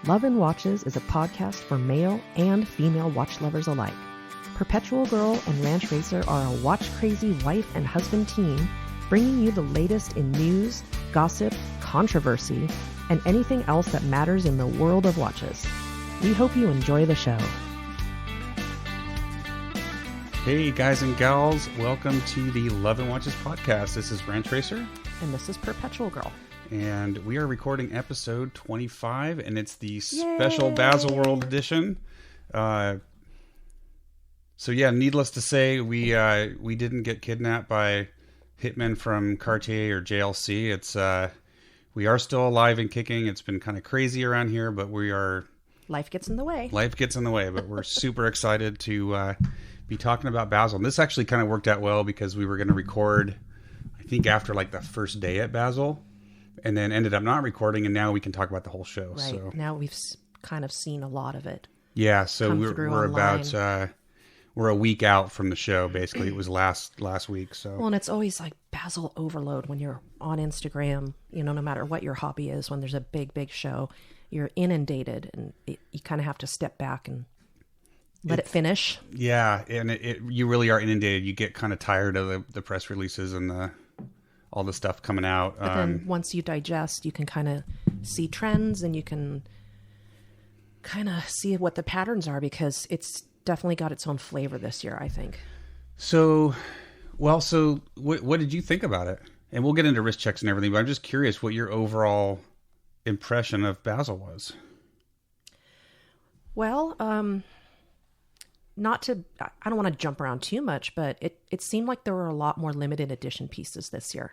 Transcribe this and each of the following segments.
Love and Watches is a podcast for male and female watch lovers alike. Perpetual Girl and Ranch Racer are a watch-crazy wife and husband team bringing you the latest in news, gossip, controversy, and anything else that matters in the world of watches. We hope you enjoy the show. Hey guys and gals, welcome to the Love and Watches podcast. This is Ranch Racer. And this is Perpetual Girl. And we are recording episode 25, and it's the special Baselworld edition. So yeah, needless to say, we didn't get kidnapped by hitmen from Cartier or JLC. It's we are still alive and kicking. It's been kind of crazy around here, but we are... Life gets in the way. Life gets in the way, but we're super excited to be talking about Basel. And this actually kind of worked out well because we were going to record, I think, after like the first day at Basel. And then ended up not recording, and now we can talk about the whole show. Right. So now we've kind of seen a lot of it. Yeah, so we're about we're a week out from the show. Basically, it was last week. So well, and it's always like Basel overload when you're on Instagram. You know, no matter what your hobby is, when there's a big show, you're inundated, and you kind of have to step back and let it finish. Yeah, and you really are inundated. You get kind of tired of the press releases and all the stuff coming out. But then once you digest, you can kind of see trends and you can kind of see what the patterns are, because it's definitely got its own flavor this year, I think. So what did you think about it? And we'll get into wrist checks and everything, but I'm just curious what your overall impression of Basel was. Well, I don't want to jump around too much, but it seemed like there were a lot more limited edition pieces this year.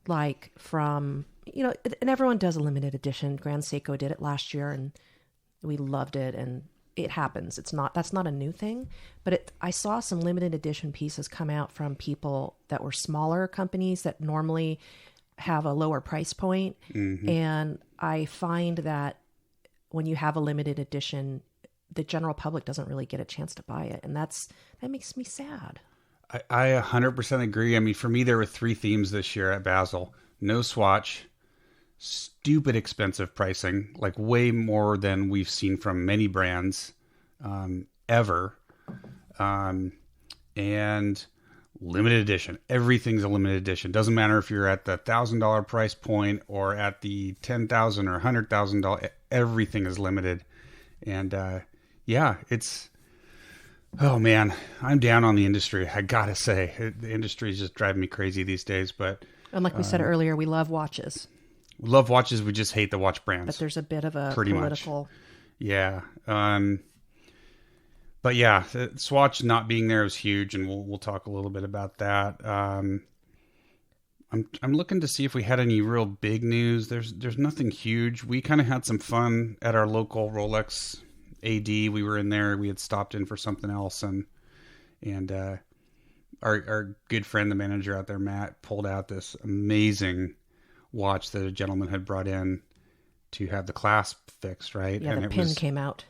Like from, and everyone does a limited edition. Grand Seiko did it last year and we loved it, and it happens. That's not a new thing, but I saw some limited edition pieces come out from people that were smaller companies that normally have a lower price point. Mm-hmm. And I find that when you have a limited edition, the general public doesn't really get a chance to buy it. And that makes me sad. I 100% agree. I mean, for me, there were three themes this year at Basel. No swatch, stupid expensive pricing, like way more than we've seen from many brands ever. And limited edition. Everything's a limited edition. Doesn't matter if you're at the $1,000 price point or at the $10,000 or $100,000. Everything is limited. And yeah, oh man, I'm down on the industry. I gotta say, the industry is just driving me crazy these days. But and like we said earlier, we love watches. We love watches. We just hate the watch brands. But there's a bit of a political. Yeah. But yeah, Swatch not being there was huge, and we'll talk a little bit about that. I'm looking to see if we had any real big news. There's nothing huge. We kind of had some fun at our local Rolex AD. We were in there. We had stopped in for something else, and our good friend, the manager out there, Matt, pulled out this amazing watch that a gentleman had brought in to have the clasp fixed, right? Yeah, and the pin came out.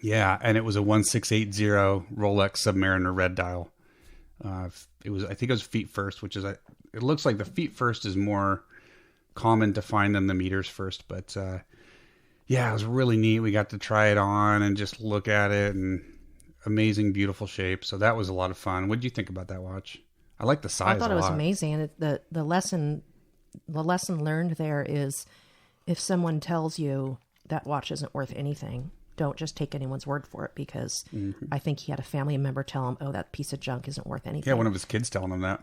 Yeah, and it was a 1680 Rolex Submariner red dial. I think it was feet first, which is it looks like the feet first is more common to find than the meters first, but yeah, it was really neat. We got to try it on and just look at it, and amazing, beautiful shape. So that was a lot of fun. What did you think about that watch? I like the size. I thought it was amazing. And the lesson learned there is, if someone tells you that watch isn't worth anything, don't just take anyone's word for it, because I think he had a family member tell him, "Oh, that piece of junk isn't worth anything." Yeah, one of his kids telling him that.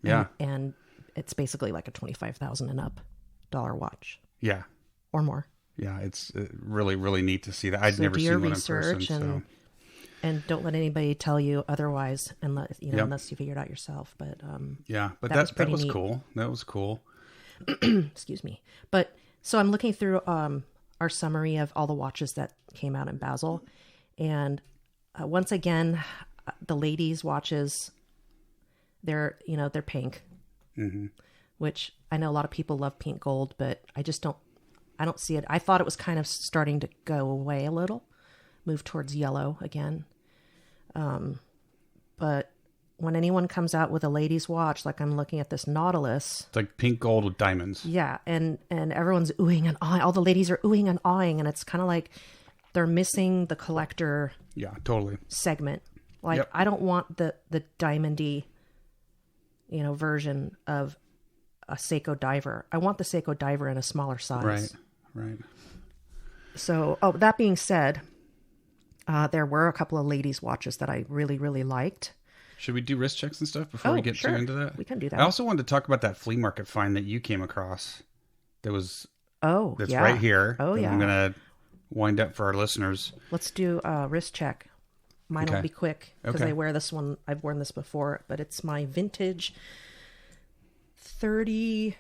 Yeah, and it's basically like a $25,000 and up watch. Yeah, or more. Yeah, it's really, really neat to see that. I'd never seen one in person. And don't let anybody tell you otherwise, unless you figure it out yourself. But yeah, but that was cool. That was cool. Excuse me. But so I'm looking through our summary of all the watches that came out in Basel, and once again, the ladies' watches, they're pink, which I know a lot of people love pink gold, but I don't see it. I thought it was kind of starting to go away a little, move towards yellow again. But when anyone comes out with a lady's watch, like I'm looking at this Nautilus. It's like pink gold with diamonds. Yeah, and everyone's oohing and ahhing. All the ladies are oohing and ahhing, and it's kind of like they're missing the collector. Yeah, totally. Segment. Like, Yep. I don't want the diamondy, version of a Seiko diver. I want the Seiko diver in a smaller size. Right. So, that being said, there were a couple of ladies' watches that I really, really liked. Should we do wrist checks and stuff before we get sure. too into that? We can do that. I also wanted to talk about that flea market find that you came across. That's yeah. right here. Oh, yeah. I'm going to wind up for our listeners. Let's do a wrist check. Mine will be quick because I wear this one. I've worn this before, but it's my vintage 36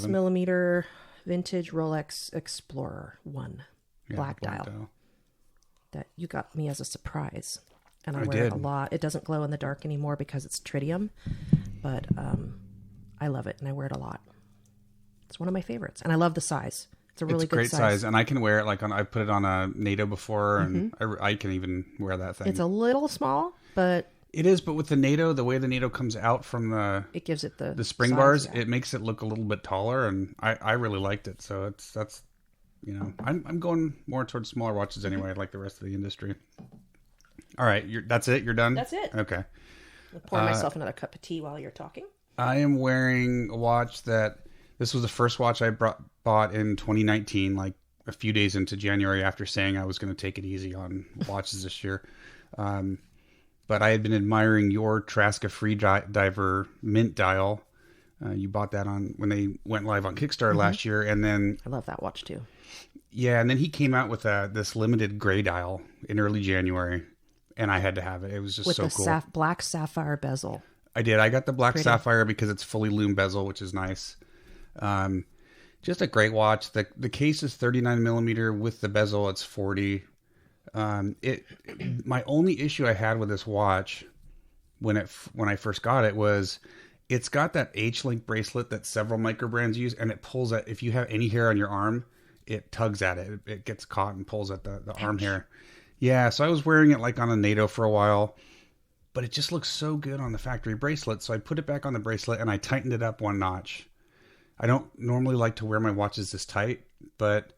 millimeter vintage Rolex Explorer 1 black dial that you got me as a surprise. And I wear it a lot. It doesn't glow in the dark anymore because it's tritium, but I love it and I wear it a lot. It's one of my favorites, and I love the size. It's a really good great size, and I can wear it I put it on a NATO before, and I can even wear that thing. It's a little small, but it is. But with the NATO, the way the NATO comes out from it gives it the spring size, bars, yeah. it makes it look a little bit taller, and I really liked it. So that's I'm going more towards smaller watches anyway, like the rest of the industry. All right, that's it. You're done. That's it. Okay. I'll pour myself another cup of tea while you're talking. I am wearing a watch this was the first watch I bought in 2019, like a few days into January after saying I was going to take it easy on watches this year. But I had been admiring your Traska Free Diver Mint Dial. You bought that when they went live on Kickstarter last year. And then I love that watch too. Yeah. And then he came out with this limited gray dial in early January, and I had to have it. It was just so cool. With the black sapphire bezel. I did. I got the black sapphire because it's fully lume bezel, which is nice. Just a great watch. The case is 39 millimeter with the bezel. It's 40. My only issue I had with this watch when I first got it was it's got that H-link bracelet that several micro brands use, and it pulls at, if you have any hair on your arm, it tugs at it. It gets caught and pulls at the arm hair. Yeah. So I was wearing it like on a NATO for a while, but it just looks so good on the factory bracelet. So I put it back on the bracelet and I tightened it up one notch. I don't normally like to wear my watches this tight, but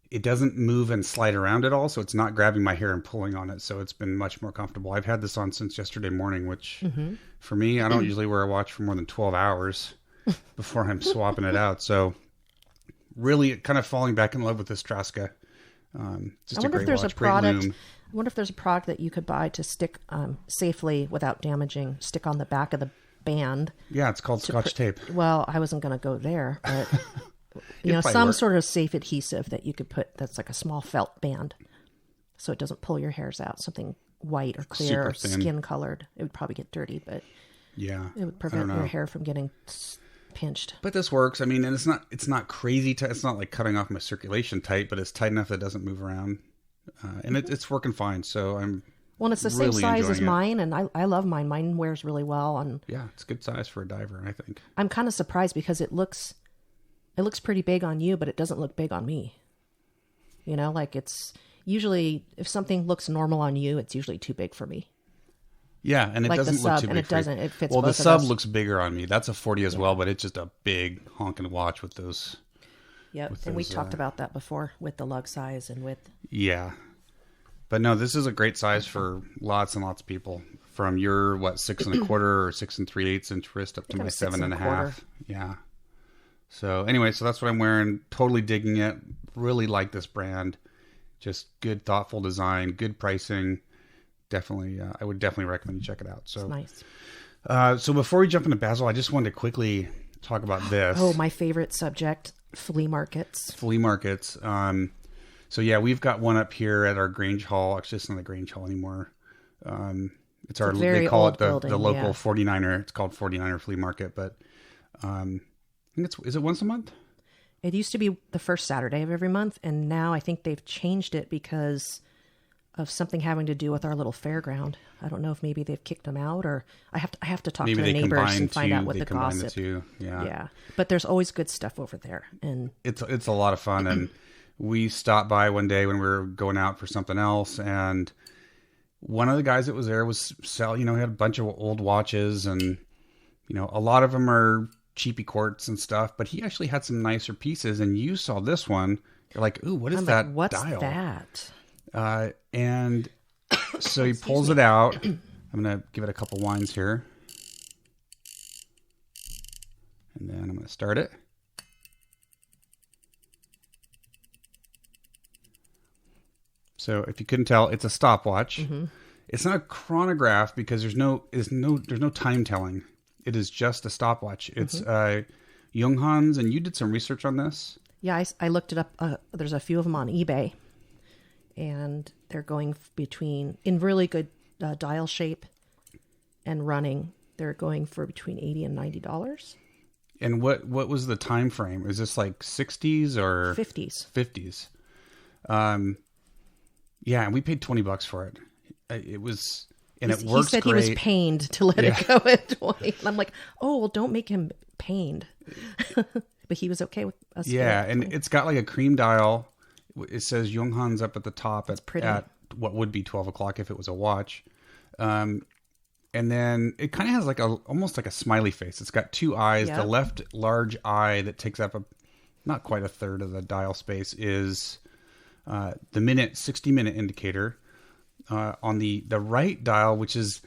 it doesn't move and slide around at all, so it's not grabbing my hair and pulling on it, so it's been much more comfortable. I've had this on since yesterday morning, which for me, I don't usually wear a watch for more than 12 hours before I'm swapping it out. So really kind of falling back in love with this Traska. Just a great watch, great lume. I wonder if there's a product that you could buy to stick safely without damaging, stick on the back of the band. Yeah, it's called Scotch tape. Well, I wasn't going to go there, but some sort of safe adhesive that you could put that's like a small felt band so it doesn't pull your hairs out. Something white or clear or skin colored. It would probably get dirty, but yeah, it would prevent your hair from getting pinched. But this works. I mean, and it's not crazy tight. It's not like cutting off my circulation tight, but it's tight enough that it doesn't move around. And it's working fine. So I'm Well, it's the same size as mine, and I love mine. Mine wears really well. And yeah, it's a good size for a diver, I think. I'm kind of surprised because it looks pretty big on you, but it doesn't look big on me. You know, like it's usually, if something looks normal on you, it's usually too big for me. Yeah, and it like doesn't look too big and it for you. doesn't. It fits well, both the sub of us. looks bigger on me. That's a 40 as well, but it's just a big honking watch with those. Yep, and we talked about that before with the lug size and with... Yeah. But no, this is a great size for lots and lots of people. From your, 6 1/4 or 6 3/8 inch wrist up to my 7 1/2. Yeah. So anyway, so that's what I'm wearing. Totally digging it. Really like this brand. Just good, thoughtful design, good pricing. Definitely, I would definitely recommend you check it out. So it's nice. So before we jump into Basel, I just wanted to quickly talk about this. Oh, my favorite subject, flea markets. Flea markets. So yeah, we've got one up here at our Grange Hall. Actually, it's not the Grange Hall anymore. It's our, they call it the local 49er. It's called 49er Flea Market, but I think is it once a month? It used to be the first Saturday of every month, and now I think they've changed it because of something having to do with our little fairground. I don't know if maybe they've kicked them out, or I have to talk to the neighbors and find out what the gossip. Yeah. But there's always good stuff over there, and it's a lot of fun. And we stopped by one day when we were going out for something else, and one of the guys that was there was he had a bunch of old watches, and a lot of them are cheapy quartz and stuff, but he actually had some nicer pieces. And you saw this one, you're like, ooh, what is that what's dial? That? And so he pulls it out. I'm going to give it a couple winds here. And then I'm going to start it. So if you couldn't tell, it's a stopwatch. Mm-hmm. It's not a chronograph because there's no time telling. It is just a stopwatch. It's Junghans, and you did some research on this. Yeah, I looked it up. There's a few of them on eBay, and they're going between, in really good dial shape and running, they're going for between $80 and $90. And what was the time frame? Is this like 60s or 50s? 50s. Yeah, and we paid $20 for it. It was, and it works great. He said he was pained to let it go at 20. And I'm like, oh, well, don't make him pained. But he was okay with us. Yeah, and it's got like a cream dial. It says Junghans up at the top at what would be 12 o'clock if it was a watch. And then it kind of has like almost like a smiley face. It's got two eyes. Yep. The left large eye that takes up not quite a third of the dial space is the 60-minute indicator. On the right dial, which is,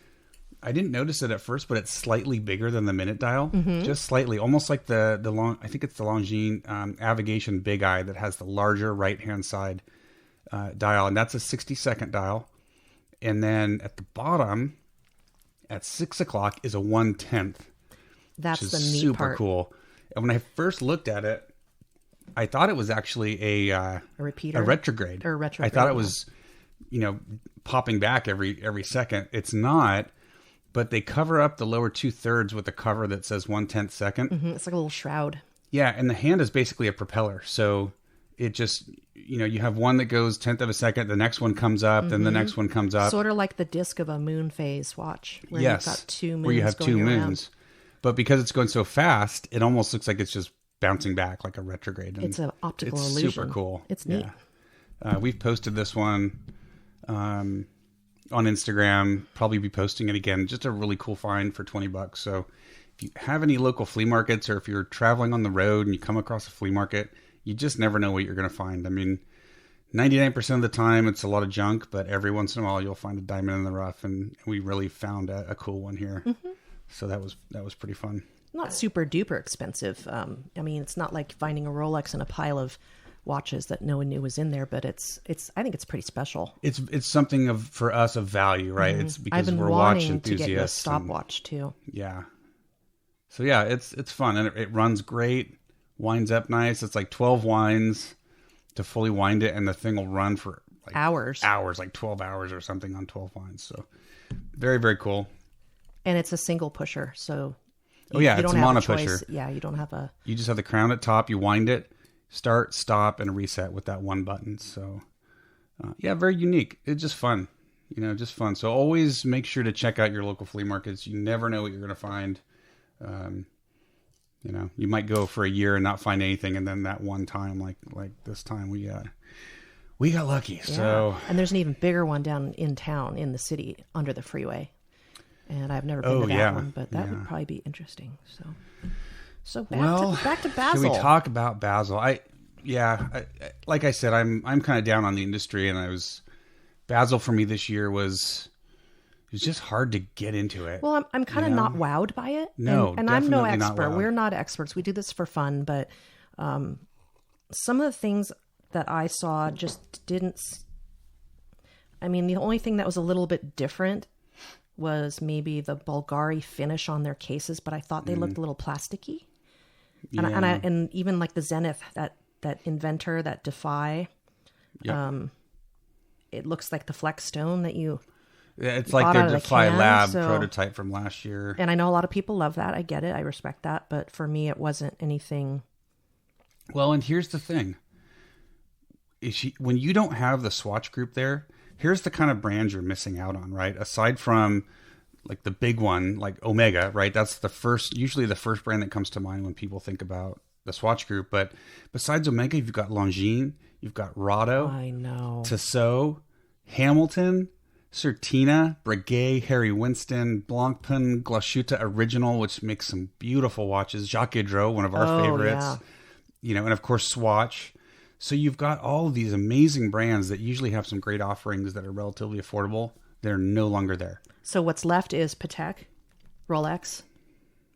I didn't notice it at first, but it's slightly bigger than the minute dial, just slightly, almost like the long. I think it's the Longines Avigation Big Eye that has the larger right hand side dial, and that's a 60-second dial. And then at the bottom, at 6 o'clock, is a 1/10. That's which is the neat super part. Cool. And when I first looked at it, I thought it was actually a repeater, a retrograde. Or retrograde. I thought it was, popping back every second. It's not, but they cover up the lower 2/3 with a cover that says 1/10 second. Mm-hmm. It's like a little shroud. Yeah, and the hand is basically a propeller. So it just, you have one that goes 1/10 of a second, the next one comes up, then the next one comes up. Sort of like the disc of a moon phase watch, where yes, you've got two moons where you have two going moons. Around. But because it's going so fast, it almost looks like it's just bouncing back like a retrograde. And it's an optical illusion. It's super cool. It's neat. Yeah. We've posted this one on Instagram, probably be posting it again. Just a really cool find for $20. So if you have any local flea markets, or if you're traveling on the road and you come across a flea market, you just never know what you're going to find. I mean, 99% of the time it's a lot of junk, but every once in a while you'll find a diamond in the rough, and we really found a cool one here. Mm-hmm. So that was pretty fun. Not super duper expensive. I mean, it's not like finding a Rolex in a pile of watches that no one knew was in there, but it's I think it's pretty special. It's something for us of value, right? Mm-hmm. It's because we're watch enthusiasts. To get a stopwatch too. Yeah. So yeah, it's fun, and it runs great, winds up nice. It's like 12 winds to fully wind it, and the thing will run for like hours, like 12 hours or something on 12 winds. So very, very cool. And it's a single pusher, so it's a mono pusher. Yeah, you don't have you just have the crown at top. You wind it. Start, stop, and reset with that one button. So, very unique. It's just fun, just fun. So always make sure to check out your local flea markets. You never know what you're going to find. You might go for a year and not find anything, and then that one time, like this time, we got lucky. Yeah. So, and there's an even bigger one down in town, in the city, under the freeway. And I've never been to that one, but that would probably be interesting. So back to Basel. Should we talk about Basel? Like I said, I'm kind of down on the industry, and Basel for me this year was just hard to get into it. Well, I'm kind of not wowed by it. No, and I'm no expert. Not We're not experts. We do this for fun, but some of the things that I saw just didn't. I mean, the only thing that was a little bit different was maybe the Bulgari finish on their cases, but I thought they looked a little plasticky. Yeah. And even like the Zenith, that inventor, that Defy, it looks like the Flex Stone that you. Yeah, it's like their Defy Lab prototype from last year. And I know a lot of people love that. I get it. I respect that. But for me, it wasn't anything. Well, and here's the thing. When you don't have the Swatch Group there, here's the kind of brands you're missing out on, right? Aside from like the big one, like Omega, right? That's usually the first brand that comes to mind when people think about the Swatch Group. But besides Omega, you've got Longines, you've got Rado, I know, Tissot, Hamilton, Certina, Breguet, Harry Winston, Blancpain, Glashütte Original, which makes some beautiful watches. Jacques Guidreau, one of our favorites. Yeah. You know, and of course Swatch. So you've got all of these amazing brands that usually have some great offerings that are relatively affordable. They're no longer there. So what's left is Patek, Rolex,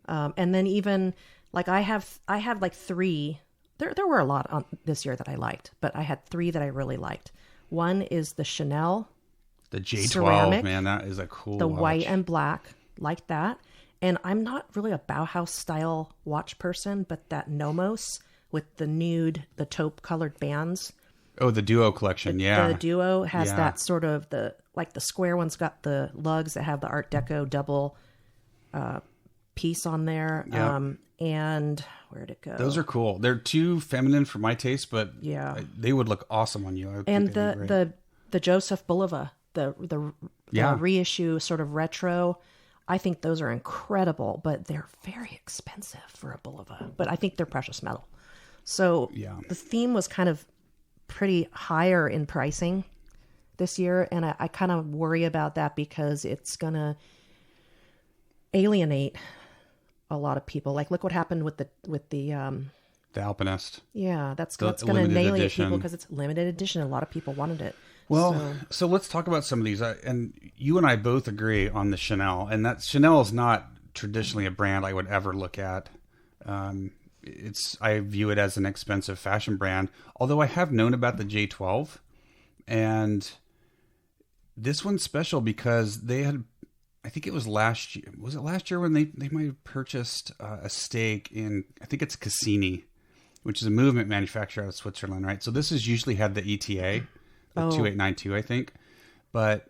and then even like I have like three. There were a lot on this year that I liked, but I had three that I really liked. One is the Chanel. The J12, ceramic, man, that is a cool the watch. white and black, like that. And I'm not really a Bauhaus style watch person, but that Nomos with the nude, the taupe colored bands. Oh, the Duo collection, yeah. The Duo has Yeah. that sort of the square one's got the lugs that have the Art Deco double piece on there. Yeah. And where'd it go? Those are cool. They're too feminine for my taste, but Yeah. they would look awesome on you. I would And think they'd be great. the Joseph Bulova, the Yeah. reissue sort of retro. I think those are incredible, but they're very expensive for a Bulova. But I think they're precious metal. So Yeah. the theme was kind of pretty higher in pricing this year, and I kind of worry about that because it's gonna alienate a lot of people. Like, look what happened with the The Alpinist. yeah, that's The going to limited alienate edition. people because it's limited edition. A lot of people wanted it. Well, so let's talk about some of these. And you and I both agree on the Chanel, and that Chanel is not traditionally a brand I would ever look at. I view it as an expensive fashion brand, although I have known about the J12, and this one's special because they had, I think it was last year. Was it last year when they might have purchased a stake in, I think it's Cassini, which is a movement manufacturer out of Switzerland, right? So this has usually had the ETA, the 2892, I think. But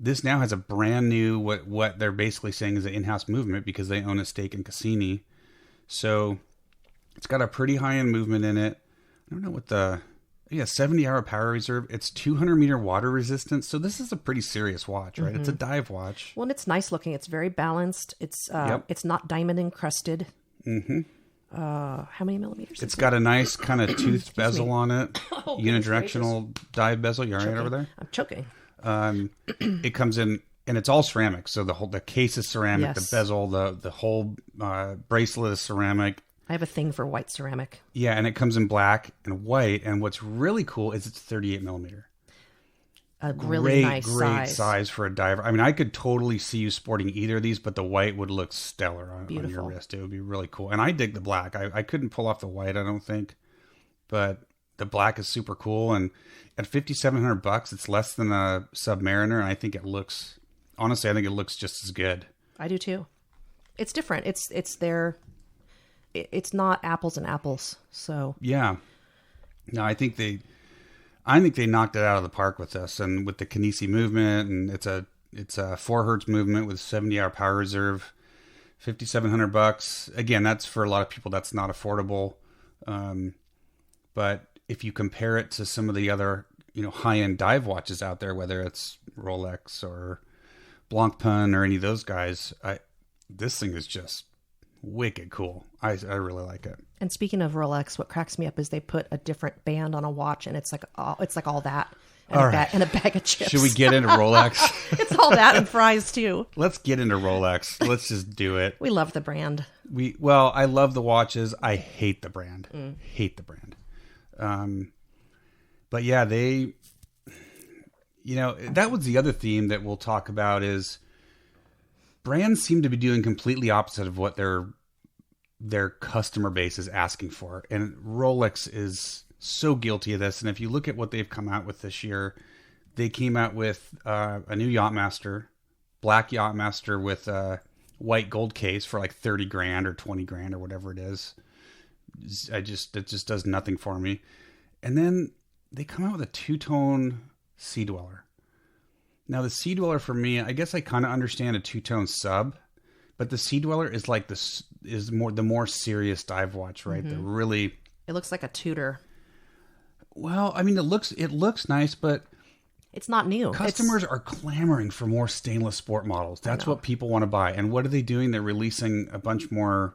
this now has a brand new, what they're basically saying is an in-house movement because they own a stake in Cassini. So it's got a pretty high-end movement in it. I don't know what 70-hour power reserve. It's 200-meter water resistance. So this is a pretty serious watch, right? It's a dive watch. Well, and it's nice looking. It's very balanced. It's it's not diamond encrusted. Mm-hmm. How many millimeters? It's got a nice kind of toothed bezel on it. Oh, Unidirectional dive bezel. You all right over there? I'm choking. It comes in, and it's all ceramic. So the case is ceramic, Yes. the bezel, the whole bracelet is ceramic. I have a thing for white ceramic. Yeah, and it comes in black and white. And what's really cool is it's 38 millimeter. A really nice great size for a diver. I mean, I could totally see you sporting either of these, but the white would look stellar on your wrist. It would be really cool. And I dig the black. I couldn't pull off the white, I don't think, but the black is super cool. And at $5,700, it's less than a Submariner. And I think it looks just as good. I do too. It's different. It's not apples and apples. So Yeah. No, I think they knocked it out of the park with this, and with the Kinesi movement, and it's a 4 hertz movement with 70-hour power reserve, $5,700. Again, that's for a lot of people that's not affordable. But if you compare it to some of the other, high-end dive watches out there, whether it's Rolex or Blancpain or any of those guys, this thing is just wicked cool. I really like it. And speaking of Rolex, what cracks me up is they put a different band on a watch, and it's like all that and, and a bag of chips. Should we get into Rolex? It's all that and fries too. Let's get into Rolex. Let's just do it. We love the brand. I love the watches. I hate the brand. Hate the brand. But yeah, that was the other theme that we'll talk about is brands seem to be doing completely opposite of what their customer base is asking for. And Rolex is so guilty of this. And if you look at what they've come out with this year, they came out with a new Yachtmaster, black Yachtmaster with a white gold case for like 30 grand or 20 grand or whatever it is. It just does nothing for me. And then they come out with a two-tone Sea Dweller. Now the Sea Dweller for me, I guess I kind of understand a two-tone sub, but the Sea Dweller is like the more serious dive watch, right? The really, it looks like a Tudor. Well, I mean, it looks nice, but it's not new. Customers are clamoring for more stainless sport models. That's what people want to buy. And what are they doing? They're releasing a bunch more,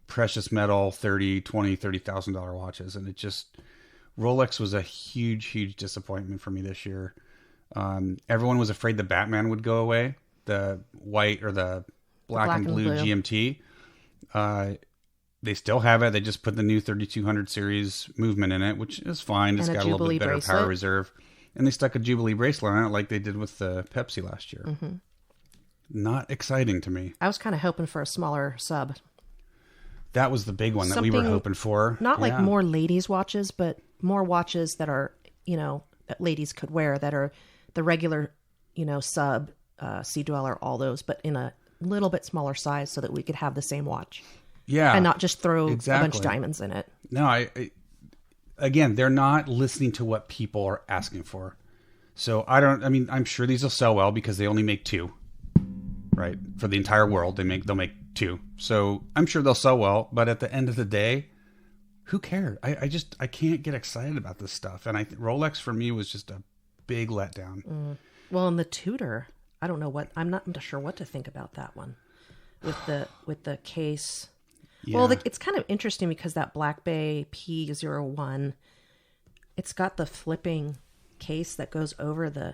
precious metal, $30,000 watches. And Rolex was a huge, huge disappointment for me this year. Everyone was afraid the Batman would go away, the white or the black and blue GMT. They still have it. They just put the new 3200 series movement in it, which is fine. It's got a little bit better power reserve. And they stuck a Jubilee bracelet on it like they did with the Pepsi last year. Mm-hmm. Not exciting to me. I was kind of hoping for a smaller sub. That was the big one that we were hoping for. Not like more ladies' watches, but more watches that are, that ladies could wear, that are the regular, sub, Sea Dweller, all those, but in a little bit smaller size so that we could have the same watch. Yeah. And not just throw a bunch of diamonds in it. No, again, they're not listening to what people are asking for. So I'm sure these will sell well because they only make 2, right? For the entire world, they'll make 2. So I'm sure they'll sell well, but at the end of the day, who cares? I can't get excited about this stuff. And Rolex for me was just a big letdown. Well, and the Tudor, I don't know I'm not sure what to think about that one with the case. Yeah. Well, it's kind of interesting because that Black Bay P01, it's got the flipping case that goes over the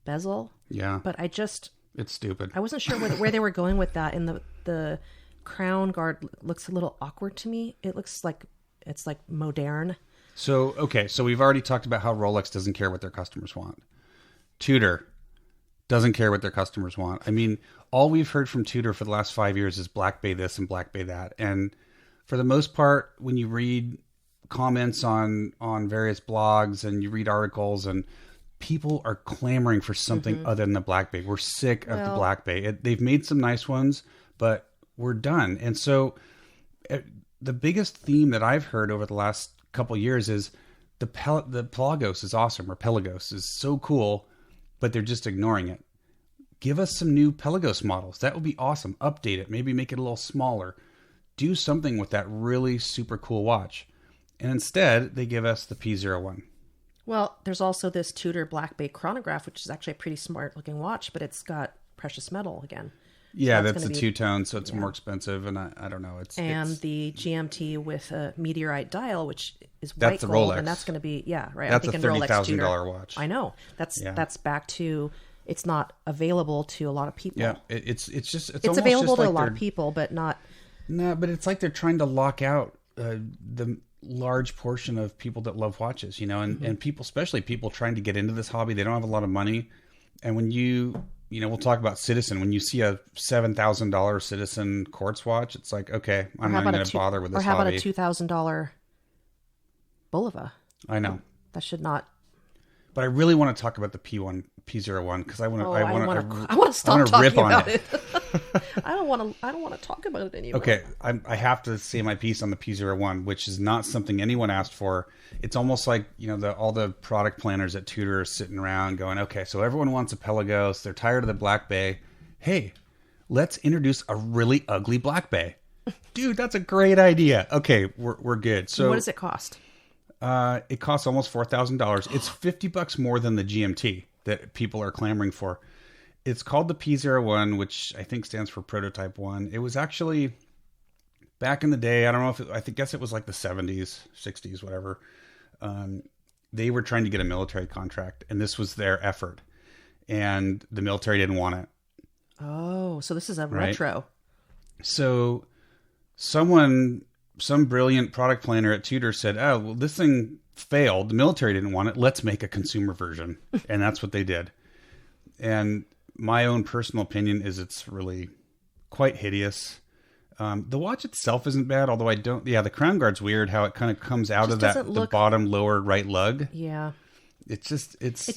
bezel. Yeah. But it's stupid. I wasn't sure where they were going with that. And the crown guard looks a little awkward to me. It looks like it's like modern. So we've already talked about how Rolex doesn't care what their customers want. Tudor doesn't care what their customers want. I mean, all we've heard from Tudor for the last 5 years is Black Bay this and Black Bay that. And for the most part, when you read comments on various blogs and you read articles, and people are clamoring for something other than the Black Bay. We're sick of the Black Bay. They've made some nice ones, but we're done. And so the biggest theme that I've heard over the last couple of years is the Pelagos is awesome, or Pelagos is so cool, but they're just ignoring it. Give us some new Pelagos models. That would be awesome. Update it. Maybe make it a little smaller. Do something with that really super cool watch. And instead, they give us the P01. Well, there's also this Tudor Black Bay chronograph, which is actually a pretty smart looking watch, but it's got precious metal again. Yeah, so that's a two-tone, so it's more expensive, and I don't know. It's the GMT with a meteorite dial, which is white that's the gold, Rolex. and that's going to be right. That's a $30,000 watch. I know that's back to it's not available to a lot of people. Yeah, it's available to a lot of people, but not. No, but it's like they're trying to lock out the large portion of people that love watches, and people, especially people trying to get into this hobby, they don't have a lot of money, and when we'll talk about Citizen. When you see a $7,000 Citizen quartz watch, it's like, okay, I'm not going to bother with this hobby. Or how about a $2,000 Bulova? I know. That should not. But I really want to talk about the P01 because I want to stop talking about it. I don't want to talk about it anymore. Okay, I have to say my piece on the P01, which is not something anyone asked for. It's almost like, all the product planners at Tudor are sitting around going, okay, so everyone wants a Pelagos. They're tired of the Black Bay. Hey, let's introduce a really ugly Black Bay. Dude, that's a great idea. Okay, we're good. So what does it cost? It costs almost $4,000. It's $50 more than the GMT that people are clamoring for. It's called the P01, which I think stands for Prototype 1. It was actually back in the day. I don't know if guess it was like the 70s, 60s, whatever. They were trying to get a military contract, and this was their effort. And the military didn't want it. Oh, so this is a retro. So some brilliant product planner at Tudor said, oh, well, this thing failed. The military didn't want it. Let's make a consumer version. And that's what they did. And my own personal opinion is it's really quite hideous. The watch itself isn't bad, although the crown guard's weird how it kind of comes out of the bottom lower right lug. Yeah. It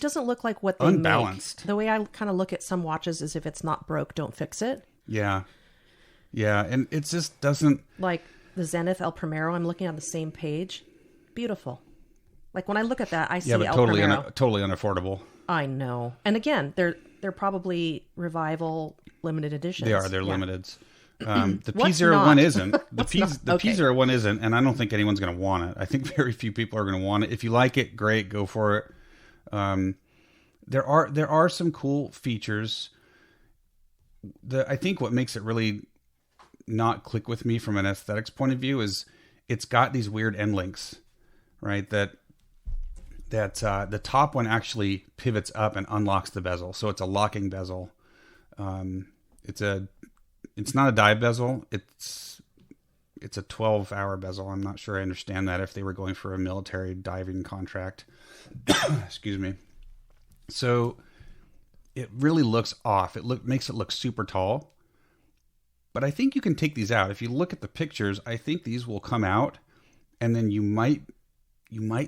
doesn't look like what they unbalanced. Make. The way I kind of look at some watches is if it's not broke, don't fix it. Yeah. Yeah. And it just doesn't. Like the Zenith El Primero, I'm looking on the same page. Beautiful. Like when I look at that, I see El Primero. Totally unaffordable. I know. And again, they're probably revival limited editions. They are. They're limiteds. The P01 isn't. The P01 isn't, and I don't think anyone's going to want it. I think very few people are going to want it. If you like it, great, go for it. There are some cool features. I think what makes it really not click with me from an aesthetics point of view is it's got these weird end links, right? That that the top one actually pivots up and unlocks the bezel. So it's a locking bezel. It's not a dive bezel. It's a 12-hour bezel. I'm not sure I understand that if they were going for a military diving contract. Excuse me. So it really looks off. Makes it look super tall. But I think you can take these out. If you look at the pictures, I think these will come out, and then you might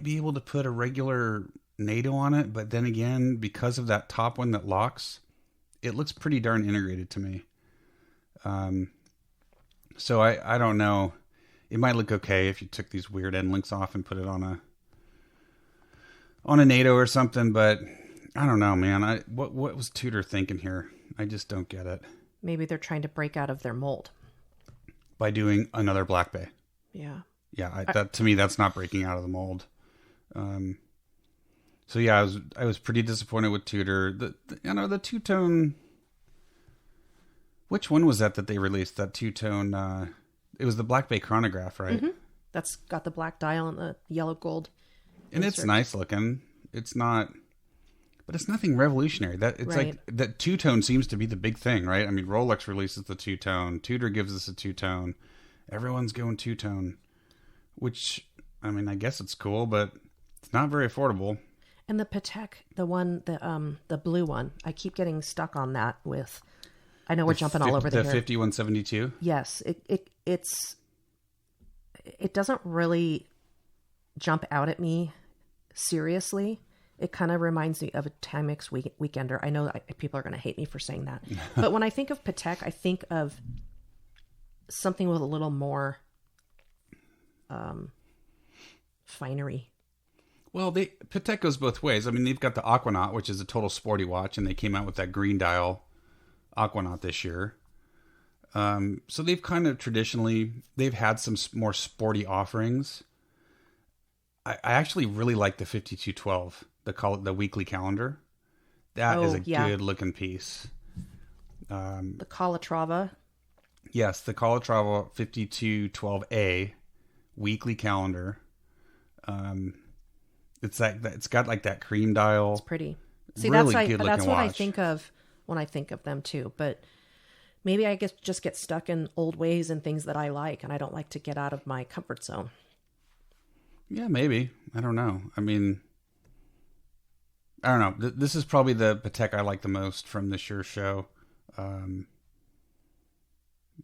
be able to put a regular NATO on it. But then again, because of that top one that locks, it looks pretty darn integrated to me. So I don't know. It might look okay if you took these weird end links off and put it on a NATO or something, but I don't know, man. What was Tudor thinking here? I just don't get it. Maybe they're trying to break out of their mold by doing another Black Bay. Yeah. Yeah, that to me, that's not breaking out of the mold. So yeah, I was pretty disappointed with Tudor. The two-tone. Which one was that they released? That two-tone. It was the Black Bay chronograph, right? Mm-hmm. That's got the black dial and the yellow gold. And insert. It's nice looking. It's not, but it's nothing revolutionary. Like that two-tone seems to be the big thing, right? I mean, Rolex releases the two-tone. Tudor gives us a two-tone. Everyone's going two-tone, which, I mean, I guess it's cool, but it's not very affordable. And the Patek, the blue one, I keep getting stuck on that with. I know we're jumping all over the 5172. Yes, it doesn't really jump out at me seriously. It kind of reminds me of a Timex Weekender. I know people are going to hate me for saying that, but when I think of Patek, I think of something with a little more finery. Well, Patek goes both ways. I mean, they've got the Aquanaut, which is a total sporty watch, and they came out with that green dial Aquanaut this year. So they've kind of traditionally, they've had some more sporty offerings. I actually really like the 5212, the weekly calendar. That is a good looking piece. The Calatrava. Yes, the Calatrava 5212A weekly calendar. It's got like that cream dial. It's pretty. See, really that's what watch. I think of when I think of them too. But maybe I just get stuck in old ways and things that I like, and I don't like to get out of my comfort zone. Yeah, maybe. I don't know. I mean, I don't know. This is probably the Patek I like the most from this year's show. And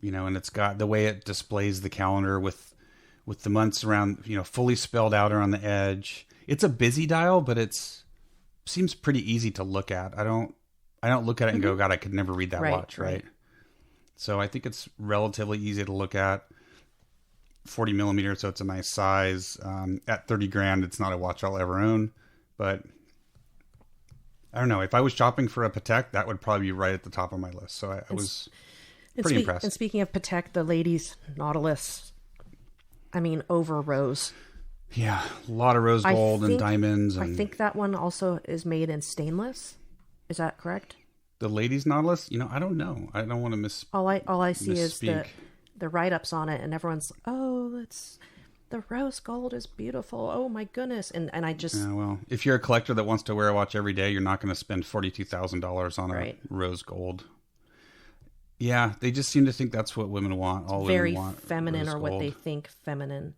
it's got the way it displays the calendar with the months around, fully spelled out around the edge. It's a busy dial, but seems pretty easy to look at. I don't look at it and go, God, I could never read that watch, right? So I think it's relatively easy to look at. 40 millimeters, so it's a nice size. At $30,000, it's not a watch I'll ever own, but I don't know. If I was shopping for a Patek, that would probably be right at the top of my list. So I was pretty impressed. And speaking of Patek, the ladies' Nautilus, I mean, over rose. Yeah, a lot of rose gold and diamonds. I think that one also is made in stainless. Is that correct? The ladies' Nautilus? I don't know. I don't want to miss. All I see is the write-ups on it, and everyone's, the rose gold is beautiful. Oh my goodness. And I just... Yeah, well, if you're a collector that wants to wear a watch every day, you're not going to spend $42,000 on a rose gold. Yeah, they just seem to think that's what women want. All very women want feminine, or gold. what they think feminine.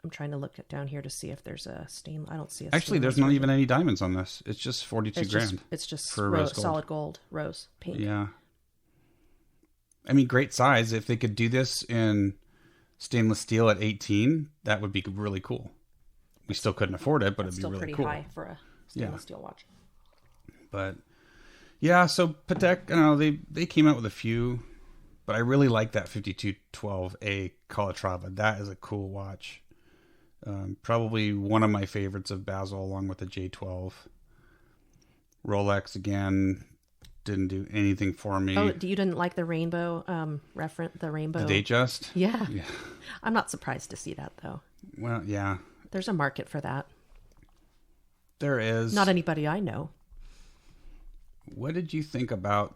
I'm trying to look down here to see if there's a stain. I don't see a Actually, there's not even any diamonds on this. It's just $42,000. It's just for rose gold. Solid gold, rose, pink. Yeah. I mean, great size. If they could do this in stainless steel at 18, that would be really cool. We still couldn't afford it, but it'd be really cool. Still pretty high for a stainless steel watch. But yeah, so Patek, I don't know, they came out with a few, but I really like that 5212A Calatrava. That is a cool watch. Probably one of my favorites of Basel, along with the J12. Rolex, again, didn't do anything for me. Oh, you didn't like the rainbow the rainbow? The Datejust? Yeah. I'm not surprised to see that, though. Well, yeah. There's a market for that. There is. Not anybody I know. What did you think about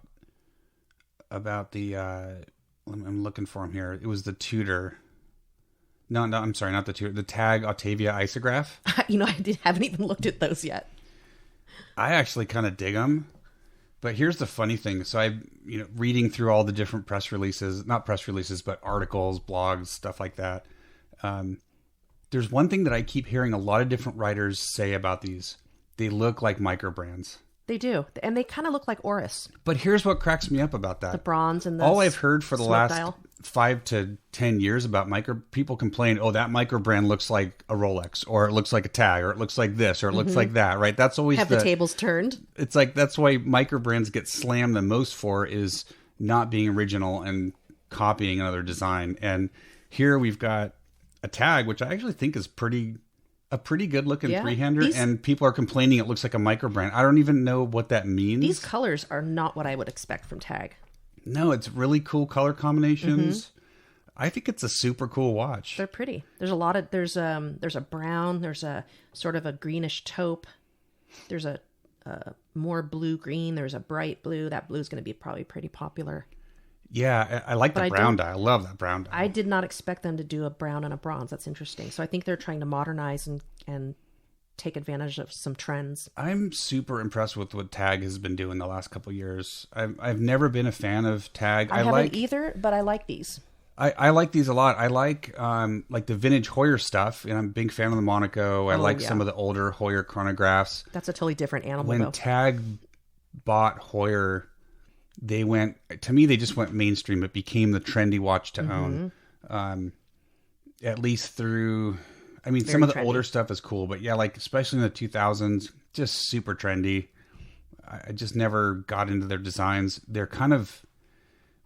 the... I'm looking for him here. It was the Tudor. No, I'm sorry, not the Tudor. The Tag Octavia Isograph. Haven't even looked at those yet. I actually kind of dig them. But here's the funny thing. So reading through all the different press releases, not press releases, but articles, blogs, stuff like that. There's one thing that I keep hearing a lot of different writers say about these. They look like micro brands. They do. And they kind of look like Oris. But here's what cracks me up about that. The bronze and the all I've heard for the last dial. 5 to 10 years about people complain, oh, that micro brand looks like a Rolex, or it looks like a Tag, or it looks like this, or it looks like that, right? That's always Have the tables turned. It's like, that's why micro brands get slammed the most for, is not being original and copying another design. And here we've got a Tag, which I actually think is a pretty good looking three-hander, and people are complaining it looks like a micro brand. I don't even know what that means. These colors are not what I would expect from Tag. No, it's really cool color combinations. I think it's a super cool watch. They're pretty. There's a brown, there's a sort of a greenish taupe. There's a more blue green, there's a bright blue. That blue is going to be probably pretty popular. Yeah, I like the brown dye. I love that brown dye. I did not expect them to do a brown and a bronze. That's interesting. So I think they're trying to modernize and take advantage of some trends. I'm super impressed with what Tag has been doing the last couple of years. I've never been a fan of Tag. I haven't either, but I like these. I like these a lot. I like the vintage Hoyer stuff, and I'm a big fan of the Monaco. I like some of the older Hoyer chronographs. That's a totally different animal. When Tag bought Hoyer, they just went mainstream. It became the trendy watch to own. At least through, some of the older stuff is cool, but yeah, like especially in the 2000s, just super trendy. I just never got into their designs. They're kind of,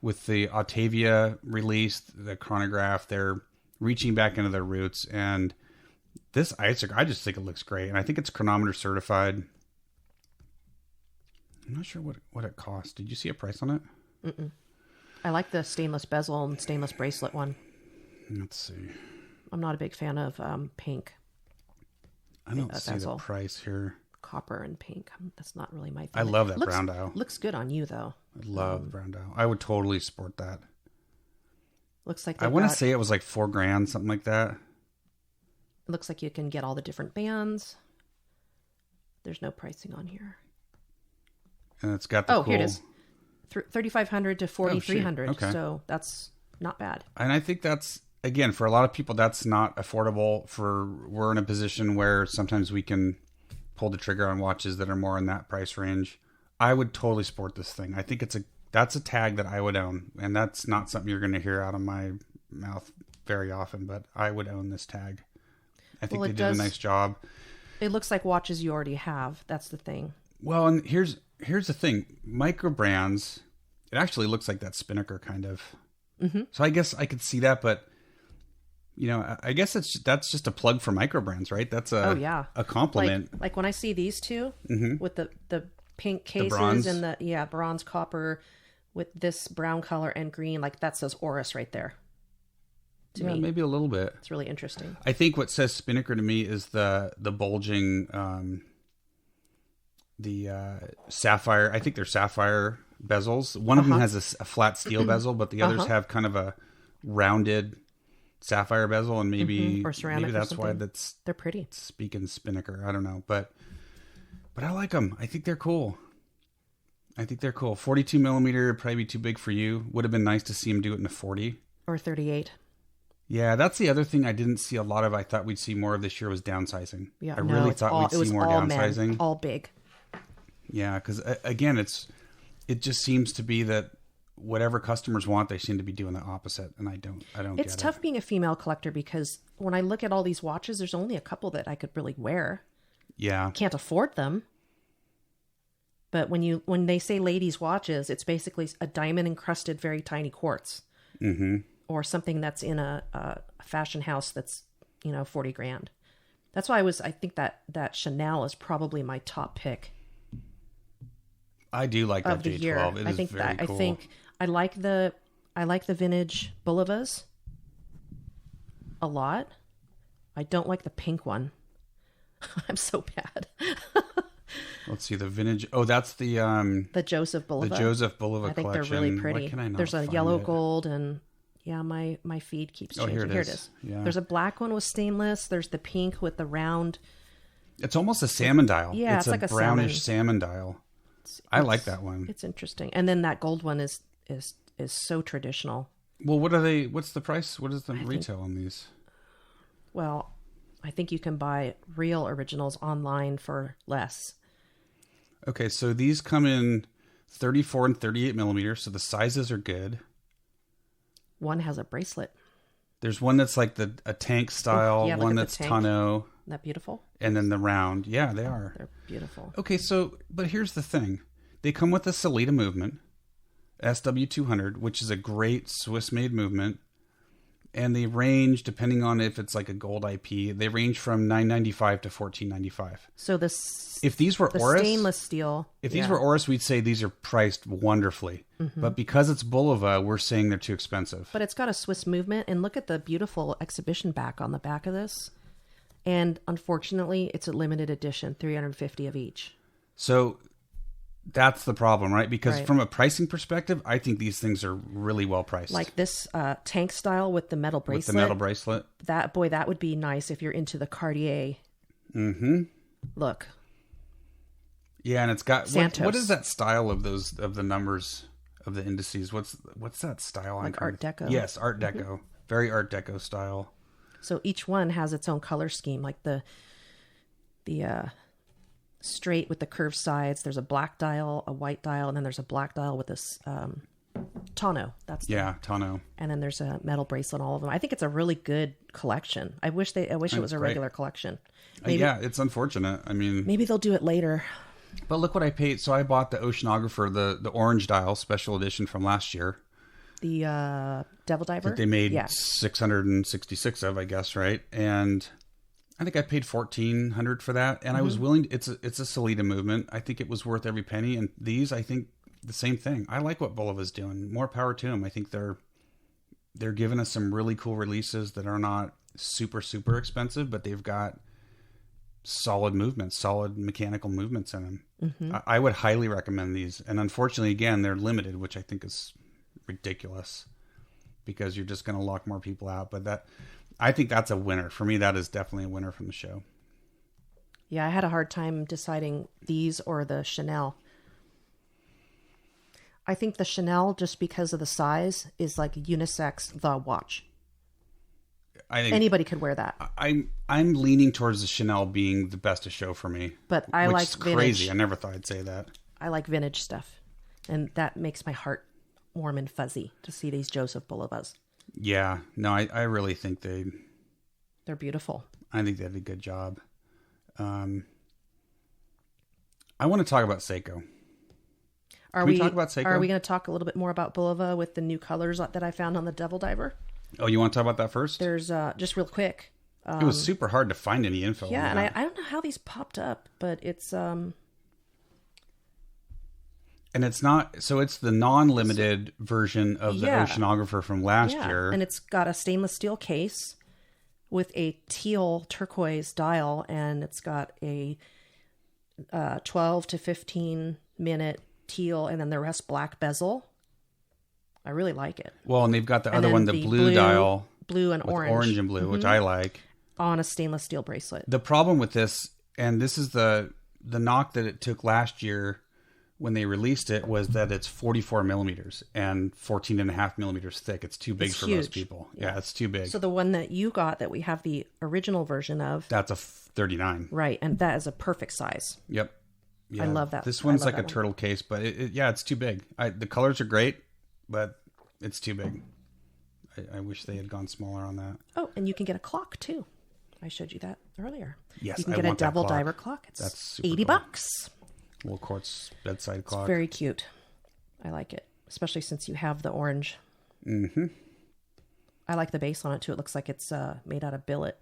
with the Octavia release, the chronograph, they're reaching back into their roots. And this Isaac, I just think it looks great. And I think it's chronometer certified. I'm not sure what it costs. Did you see a price on it? Mm-mm. I like the stainless bezel and stainless bracelet one. Let's see. I'm not a big fan of pink. I don't see the price here. Copper and pink. That's not really my thing. I love that brown dial. Looks good on you, though. I love the brown dial. I would totally sport that. Looks like I want to say it was like $4,000, something like that. It looks like you can get all the different bands. There's no pricing on here. And it's got the cool... here it is. $3,500 to $4,300. Okay. So that's not bad. And I think that's, again, for a lot of people, that's not affordable. We're in a position where sometimes we can pull the trigger on watches that are more in that price range. I would totally sport this thing. I think that's a Tag that I would own. And that's not something you're going to hear out of my mouth very often, but I would own this Tag. I think they did a nice job. It looks like watches you already have. That's the thing. Well, and here's the thing. Micro brands, it actually looks like that Spinnaker kind of. Mm-hmm. So I guess I could see that, but I guess that's just a plug for micro brands, right? That's a compliment. Like when I see these two with the pink cases and the bronze copper with this brown color and green, like that says Oris right there. To me, maybe a little bit. It's really interesting. I think what says Spinnaker to me is the bulging, the sapphire. I think they're sapphire bezels. One of them has a flat steel bezel, but the others have kind of a rounded sapphire bezel, and maybe or ceramic. Maybe that's why they're pretty. Speaking Spinnaker, I don't know, but I like them. I think they're cool. 42 millimeter probably be too big for you. Would have been nice to see him do it in a 40 or 38. Yeah, that's the other thing I didn't see a lot of. I thought we'd see more of this year was downsizing. Yeah, I really thought we'd see more downsizing. Men, all big. Yeah, because again, it just seems to be that whatever customers want, they seem to be doing the opposite, and I don't. It's tough being a female collector because when I look at all these watches, there's only a couple that I could really wear. Yeah, can't afford them. But when they say ladies' watches, it's basically a diamond encrusted, very tiny quartz, or something that's in a fashion house that's $40,000. That's why I think that Chanel is probably my top pick. I do like that J12. Year. It is very cool. I like the vintage Bulivas a lot. I don't like the pink one. I'm so bad. Let's see the vintage. Oh, that's the Joseph Bulova. The Joseph Bulova collection. I think they're really pretty. Why can I not There's a find yellow it? gold and Yeah, my feed keeps Oh, changing. here it is. Yeah. There's a black one with stainless. There's the pink with the round. It's almost a salmon dial. Yeah, it's like a brownish salmon dial. I like that one. It's interesting. And then that gold one is so traditional. Well, what are they? What's the price? What is the retail on these? Well, I think you can buy real originals online for less. Okay, so these come in 34 and 38 millimeters, so the sizes are good. One has a bracelet. There's one that's like a tank style, one that's tonneau. Isn't that beautiful? And then the round. Yeah, they are. They're beautiful. Okay, so, but here's the thing. They come with a Salida movement, SW200, which is a great Swiss-made movement. And they range, depending on if it's like a gold IP, they range from $9.95 to $14.95. So if these were Oris, stainless steel. If these were Oris, we'd say these are priced wonderfully. Mm-hmm. But because it's Bulova, we're saying they're too expensive. But it's got a Swiss movement, and look at the beautiful exhibition back on the back of this. And unfortunately, it's a limited edition, 350 of each. So that's the problem, right? Because from a pricing perspective, I think these things are really well priced. Like this tank style with the metal bracelet. With the metal bracelet. That would be nice if you're into the Cartier. Mm-hmm. Look. Yeah, and it's got Santos. What is that style of the numbers of the indices? What's that style? Like Art Deco. Yes, Art Deco. Mm-hmm. Very Art Deco style. So each one has its own color scheme, like the straight with the curved sides. There's a black dial, a white dial, and then there's a black dial with this tonneau. Tonneau. And then there's a metal bracelet on all of them. I think it's a really good collection. I wish it was a regular collection. Maybe, it's unfortunate. I mean, maybe they'll do it later. But look what I paid. So I bought the Oceanographer, the orange dial special edition from last year. The Devil Diver? That they made 666 of, I guess, right? And I think I paid $1,400 for that. And I was willing, it's a Salida movement. I think it was worth every penny. And these, I think, the same thing. I like what Bulova's doing. More power to them. I think they're giving us some really cool releases that are not super, super expensive, but they've got solid movements, solid mechanical movements in them. Mm-hmm. I would highly recommend these. And unfortunately, again, they're limited, which I think is ridiculous because you're just going to lock more people out. But I think that's a winner. For me, that is definitely a winner from the show. Yeah, I had a hard time deciding these or the Chanel. I think the Chanel, just because of the size, is like unisex the watch. I think anybody could wear that. I'm leaning towards the Chanel being the best of show for me. But I like vintage. Crazy. I never thought I'd say that. I like vintage stuff, and that makes my heart warm and fuzzy to see these Joseph Bulovas. Yeah, no, I really think they're beautiful. I think they did a good job. I want to talk about Seiko. Can we talk about Seiko? Are we going to talk a little bit more about Bulova with the new colors that I found on the Devil Diver? Oh, you want to talk about that first? There's just real quick. It was super hard to find any info. Yeah, and I don't know how these popped up, but it's and it's not, so it's the non-limited version of the Oceanographer from last year. And it's got a stainless steel case with a teal turquoise dial, and it's got a 12 to 15 minute teal, and then the rest black bezel. I really like it. Well, and they've got the other one, the blue dial. Blue and orange. Orange and blue, which I like. On a stainless steel bracelet. The problem with this, and this is the knock that it took last year when they released it, was that it's 44 millimeters and 14.5 millimeters thick. It's too big for most people. Yeah, it's too big. So the one that you got that we have the original version of. That's a 39. Right, and that is a perfect size. Yep. Yeah. I love that. This one's like a turtle case, but it's too big. The colors are great, but it's too big. I wish they had gone smaller on that. Oh, and you can get a clock too. I showed you that earlier. Yes, you can get a Devil Diver clock. It's $80. Cool. Little quartz bedside clock. It's very cute. I like it, especially since you have the orange. Mm-hmm. I like the base on it too. It looks like it's made out of billet.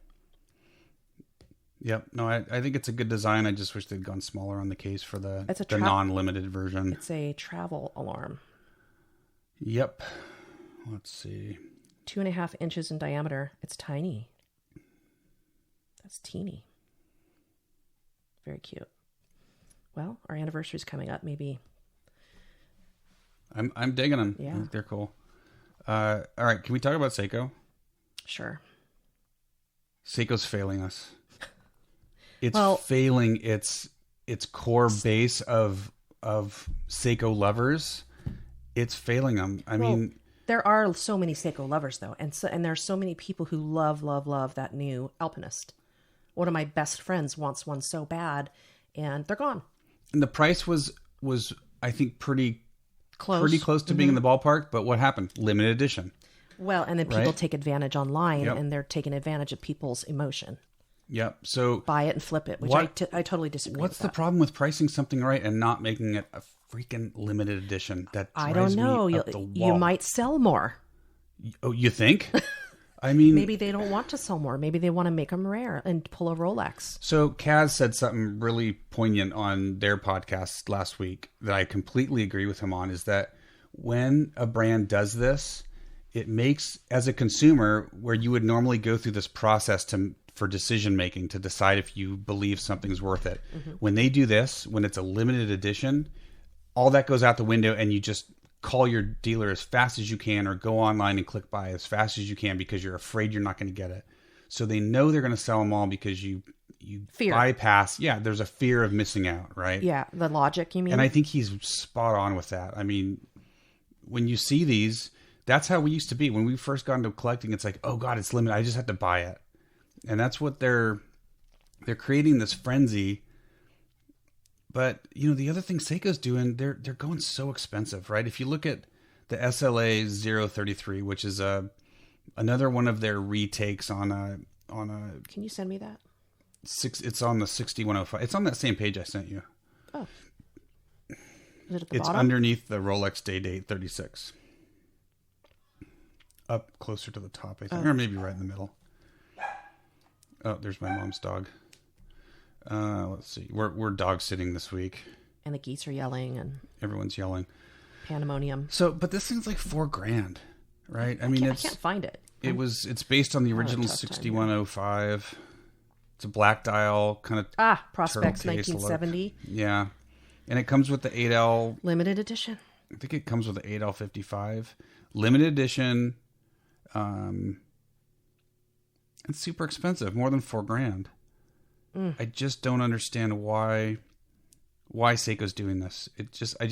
Yep. No, I think it's a good design. I just wish they'd gone smaller on the case for the non-limited version. It's a travel alarm. Yep. Let's see. 2.5 inches in diameter. It's tiny. That's teeny. Very cute. Well, our anniversary's coming up. Maybe. I'm digging them. Yeah. I think they're cool. All right, can we talk about Seiko? Sure. Seiko's failing us. It's failing its core base of Seiko lovers. It's failing them. I mean, there are so many Seiko lovers though, and there are so many people who love that new Alpinist. One of my best friends wants one so bad, and they're gone. And the price was I think pretty close to being in the ballpark. But what happened? Limited edition. Well, and then people take advantage online, and they're taking advantage of people's emotion. Yep. So buy it and flip it, which I totally disagree. What's the problem with pricing something right and not making it a freaking limited edition? That drives I don't know. Me up the wall. You might sell more. Oh, you think? I mean, maybe they don't want to sell more. Maybe they want to make them rare and pull a Rolex. So Kaz said something really poignant on their podcast last week that I completely agree with him on, is that when a brand does this, it makes, as a consumer, where you would normally go through this process for decision making to decide if you believe something's worth it. Mm-hmm. When they do this, when it's a limited edition, all that goes out the window, and you just call your dealer as fast as you can, or go online and click buy as fast as you can, because you're afraid you're not going to get it. So they know they're going to sell them all because you bypass. Yeah, there's a fear of missing out, right? Yeah, the logic, you mean? And I think he's spot on with that. I mean, when you see these, that's how we used to be. When we first got into collecting, it's like, oh God, it's limited. I just have to buy it. And that's what they're creating, this frenzy. But, you know, the other thing Seiko's doing, they're going so expensive, right? If you look at the SLA 033, which is another one of their retakes on a. Can you send me that? It's on the 6105. It's on that same page I sent you. Oh. Is it at the bottom? It's underneath the Rolex Day Date 36. Up closer to the top, I think. Or maybe right in the middle. Oh, there's my mom's dog. Let's see. We're dog sitting this week. And the geese are yelling, and everyone's yelling. Pandemonium. So, but this thing's like $4,000, right? I mean, I can't find it. It's based on the original 6105. It's a black dial kind of. Prospects 1970. Yeah, and it comes with the 8L limited edition. I think it comes with the 8L55 limited edition. It's super expensive, more than $4,000. I just don't understand why Seiko's doing this. I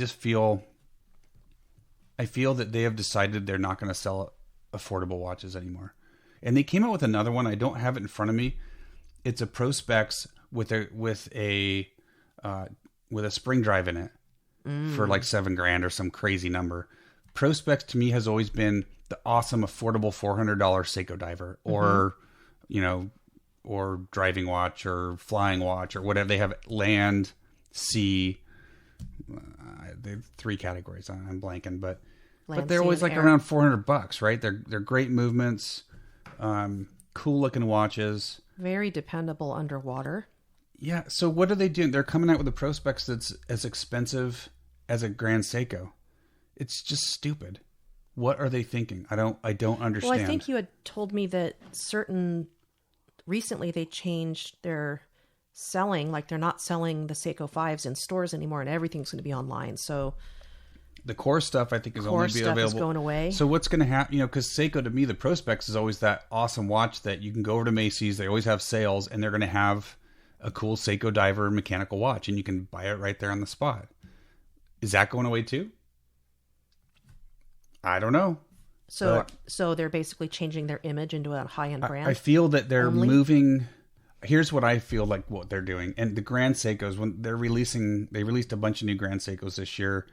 feel that they have decided they're not going to sell affordable watches anymore. And they came out with another one. I don't have it in front of me. It's a Prospex with a spring drive in it for like $7,000 or some crazy number. Prospex to me has always been the awesome, affordable $400 Seiko diver, or or driving watch or flying watch or whatever. They have land, sea. They have 3 categories. I'm blanking, but they're always like around $400, right? They're great movements, cool looking watches. Very dependable underwater. Yeah. So what are they doing? They're coming out with a Prospex that's as expensive as a Grand Seiko. It's just stupid. What are they thinking? I don't understand. Well, I think you had told me that recently they changed their selling, like they're not selling the Seiko 5s in stores anymore, and everything's going to be online. So the core stuff, I think, is only be available. Is going away. So what's going to happen? Because Seiko, to me, the Prospex is always that awesome watch that you can go over to Macy's. They always have sales, and they're going to have a cool Seiko diver mechanical watch, and you can buy it right there on the spot. Is that going away too? I don't know. So they're basically changing their image into a high-end brand? I feel that they're moving. Here's what I feel like what they're doing. And the Grand Seikos, when they released a bunch of new Grand Seikos this year.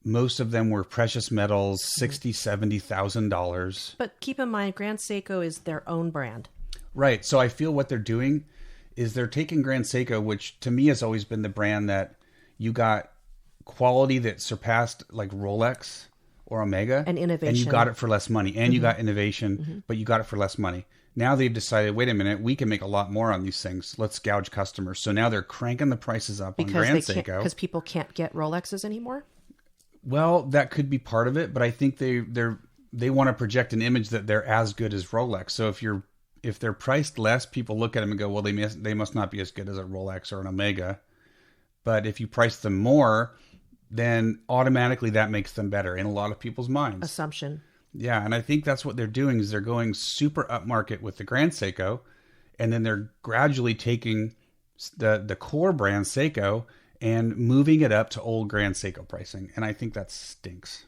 Most of them were precious metals, $60,000, $70,000. But keep in mind, Grand Seiko is their own brand. Right. So I feel what they're doing is they're taking Grand Seiko, which to me has always been the brand that you got quality that surpassed like Rolex or Omega. And innovation. And you got it for less money. And you got innovation, but you got it for less money. Now they've decided, wait a minute, we can make a lot more on these things. Let's gouge customers. So now they're cranking the prices up on Grand Seiko. Because people can't get Rolexes anymore? Well, that could be part of it, but I think they want to project an image that they're as good as Rolex. So if they're priced less, people look at them and go, well, they must not be as good as a Rolex or an Omega. But if you price them more, then automatically that makes them better in a lot of people's minds. Assumption. Yeah, and I think that's what they're doing is they're going super upmarket with the Grand Seiko, and then they're gradually taking the core brand Seiko and moving it up to old Grand Seiko pricing. And I think that stinks.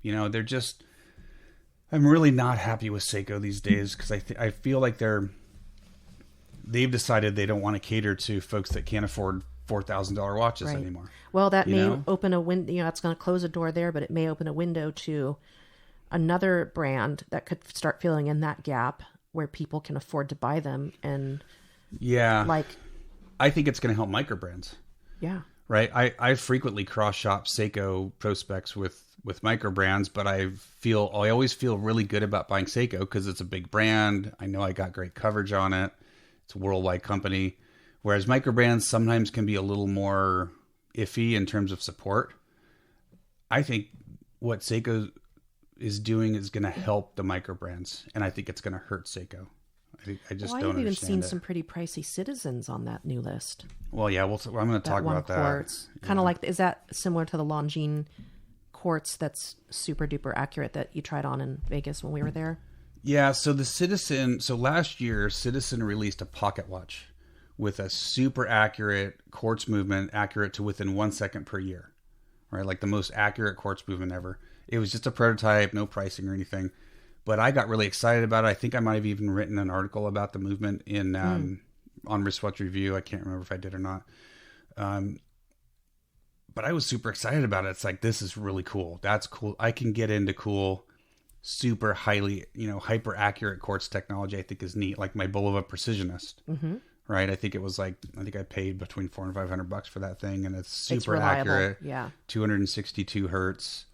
They're just... I'm really not happy with Seiko these days because I feel like they've decided they don't want to cater to folks that can't afford $4,000 watches anymore. Well, that may open a window. It's going to close a door there, but it may open a window to another brand that could start filling in that gap where people can afford to buy them. And I think it's going to help micro brands. Yeah. Right. I frequently cross shop Seiko prospects with micro brands, but I always feel really good about buying Seiko because it's a big brand. I know I got great coverage on it. It's a worldwide company. Whereas micro brands sometimes can be a little more iffy in terms of support. I think what Seiko is doing is going to help the micro brands, and I think it's going to hurt Seiko. I just don't understand it. I've even seen some pretty pricey Citizens on that new list. Well, yeah, I'm going to talk about quartz. That. Kind of like, is that similar to the Longines quartz that's super duper accurate that you tried on in Vegas when we were there? Yeah, so last year, Citizen released a pocket watch with a super accurate quartz movement, accurate to within 1 second per year, right? Like the most accurate quartz movement ever. It was just a prototype, no pricing or anything. But I got really excited about it. I think I might have even written an article about the movement in on Wristwatch Review. I can't remember if I did or not. But I was super excited about it. It's like, this is really cool. That's cool. I can get into cool, super highly, hyper accurate quartz technology. I think is neat. Like my Bulova Precisionist, right? I think I paid between $400 and $500 for that thing, and it's super accurate. Yeah, 262 hertz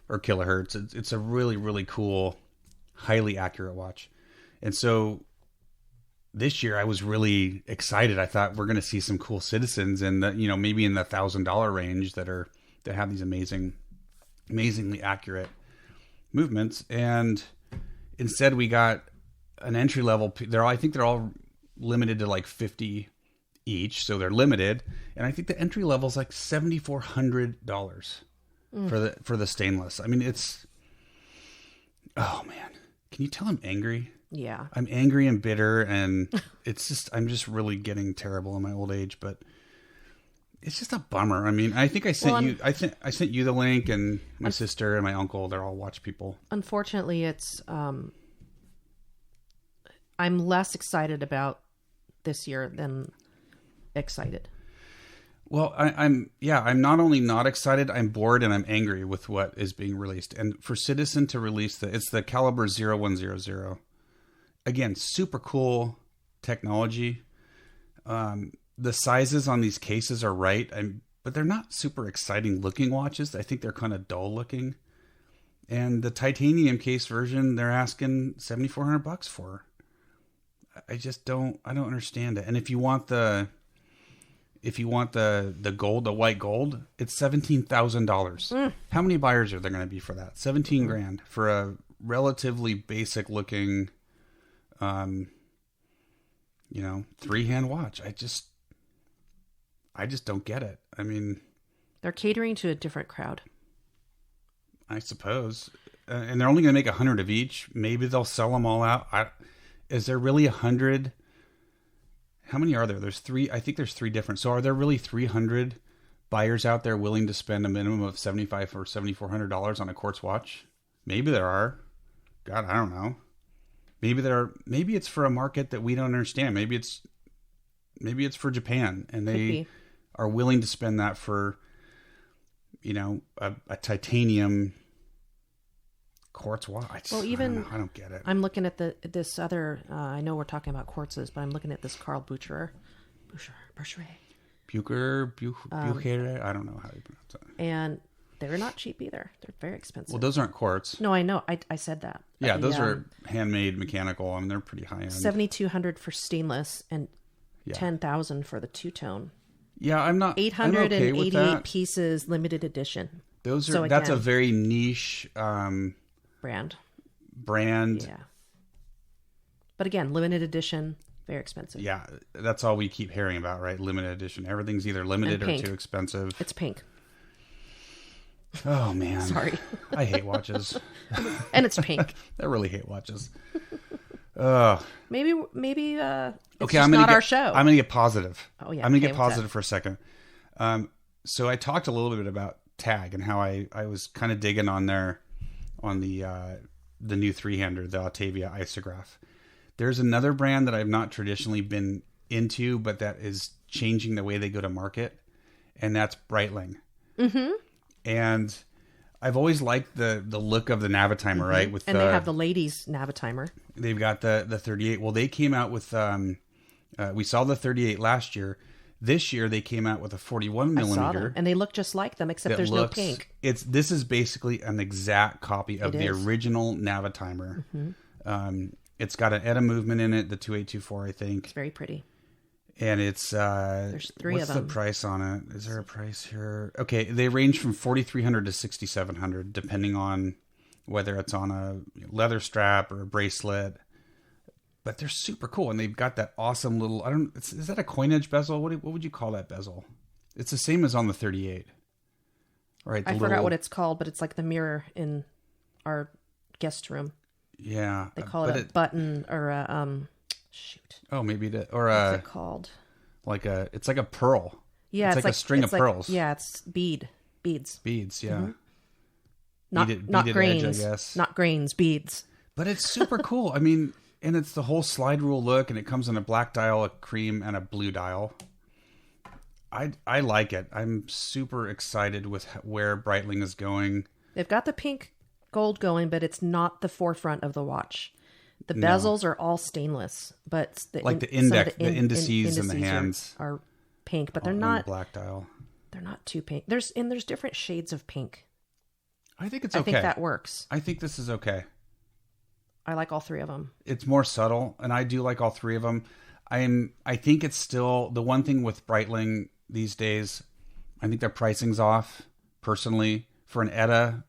or kilohertz. It's a really, really cool, highly accurate watch. And so this year I was really excited. I thought we're going to see some cool Citizens and maybe in the $1,000 range that have these amazingly accurate movements. And instead we got an entry level. I think they're all limited to like 50 each. So they're limited. And I think the entry level is like $7,400 for the stainless. I mean, oh man, can you tell I'm angry? Yeah. I'm angry and bitter, and I'm just really getting terrible in my old age, but it's just a bummer. I mean, I think I sent you the link, and my sister and my uncle, they're all watch people. Unfortunately, it's, I'm less excited about this year than excited. Well, I'm not only not excited, I'm bored and I'm angry with what is being released. And for Citizen to release it's the Caliber 0100. Again, super cool technology. The sizes on these cases are right, but they're not super exciting looking watches. I think they're kind of dull looking. And the titanium case version, they're asking $7,400 for. I don't understand it. And if you want the gold, the white gold, it's $17,000. How many buyers are there going to be for that? 17 grand for a relatively basic looking, 3-hand watch. I just don't get it. I mean, they're catering to a different crowd, I suppose. And they're only going to make 100 of each. Maybe they'll sell them all out. Is there really 100? How many are there? There's 3. I think there's 3 different. So are there really 300 buyers out there willing to spend a minimum of $7,500 or $7,400 on a quartz watch? Maybe there are. God, I don't know. Maybe it's for a market that we don't understand. Maybe it's for Japan, and they are willing to spend that for, a titanium quartz watch. Well, even I don't get it. I'm looking at this other. I know we're talking about quartzes, but I'm looking at this Carl Boucher. Bucher. I don't know how you pronounce it. And they're not cheap either. They're very expensive. Well, those aren't quartz. No, I know. I said that. Yeah, those are handmade mechanical. I mean, they're pretty high end. $7,200 for stainless and $10,000 for the two-tone. Yeah, I'm not. 888 I'm okay with that. pieces, limited edition. That's a very niche brand. Yeah. But again, limited edition, very expensive. Yeah, that's all we keep hearing about, right? Limited edition. Everything's either limited or too expensive. It's pink. Oh man, Sorry. I hate watches. And it's pink. I really hate watches. Maybe it's Okay, just not our show. I'm gonna get positive. Oh yeah, I'm gonna okay, get positive for a second. So I talked a little bit about Tag and how I was kind of digging on the new three-hander, the Octavia Isograph. There's another brand that I've not traditionally been into, but that is changing the way they go to market, and that's Breitling. Mm-hmm. And I've always liked the look of the Navitimer, right? They have the ladies' Navitimer. They've got the 38. Well, they came out with we saw the 38 last year. This year they came out with a 41 millimeter, and they look just like them, except there's no pink. This is basically an exact copy of the original Navitimer. Mm-hmm. It's got an ETA movement in it, the 2824, I think. It's very pretty. And it's there's three of them. What's the price on it? Is there a price here? Okay, they range from $4,300 to $6,700, depending on whether it's on a leather strap or a bracelet. But they're super cool, and they've got that awesome little. Is that a coin edge bezel? What would you call that bezel? It's the same as on the 38. Right. I forgot what it's called, but it's like the mirror in our guest room. Yeah, they call it a button or a shoot. Oh, maybe what's it called? It's like a pearl. Yeah, it's like a string of pearls. Yeah, it's beads. Beads, yeah. Mm-hmm. Not grains, edge, I guess. Not grains, beads. But it's super cool. I mean, and it's the whole slide rule look, and it comes in a black dial, a cream, and a blue dial. I like it. I'm super excited with where Breitling is going. They've got the pink gold going, but it's not the forefront of the watch. The bezels are all stainless, but the indices and the hands are pink, but they're not black dial. They're not too pink. There's different shades of pink. I think it's okay. I think that works. I think this is okay. I like all three of them. It's more subtle, and I do like all three of them. I think it's still the one thing with Breitling these days. I think their pricing's off. Personally, for an ETA,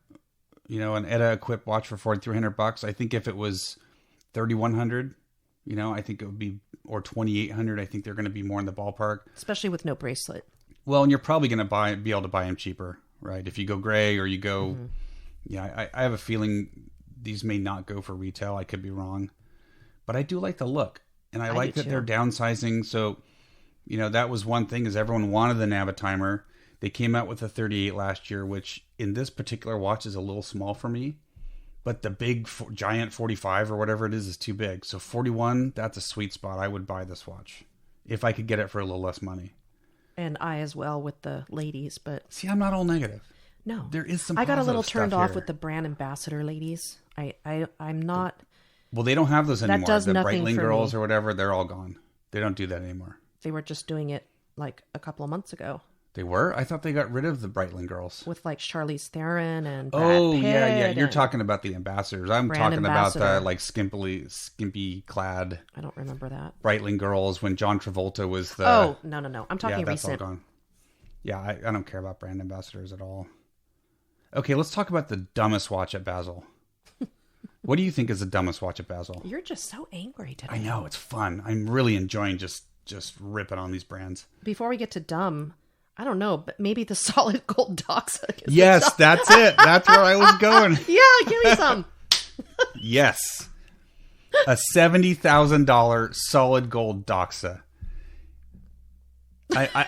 an ETA equipped watch for $4,300. I think if it was $3,100, I think it would be, or $2,800. I think they're going to be more in the ballpark, especially with no bracelet. Well, and you're probably going to be able to buy them cheaper, right? If you go gray or you go, I have a feeling these may not go for retail. I could be wrong, but I do like the look, and I like that they're downsizing. So, that was one thing is everyone wanted the Navitimer. They came out with a 38 last year, which in this particular watch is a little small for me. But the big giant 45 or whatever it is too big. So 41, that's a sweet spot. I would buy this watch if I could get it for a little less money. And I as well with the ladies, but see, I'm not all negative. No, there is some. I got a little turned off with the brand ambassador ladies. I'm not. Well, they don't have those anymore. That does the nothing Breitling for girls me. or whatever, they're all gone. They don't do that anymore. They were just doing it like a couple of months ago. They were? I thought they got rid of the Breitling girls. With like Charlize Theron and Brad Pitt. Yeah. You're talking about the ambassadors. I'm talking about the like skimpy clad. I don't remember that. Breitling girls when John Travolta was the. Oh, no. I'm talking that's recent. All gone. Yeah, I don't care about brand ambassadors at all. Okay, let's talk about the dumbest watch at Basel. What do you think is the dumbest watch at Basel? You're just so angry today. I know, it's fun. I'm really enjoying just ripping on these brands. Before we get to dumb, I don't know, but maybe the solid gold Doxa. Yes, that's it. That's where I was going. Yeah, give me some. Yes. A $70,000 solid gold Doxa. I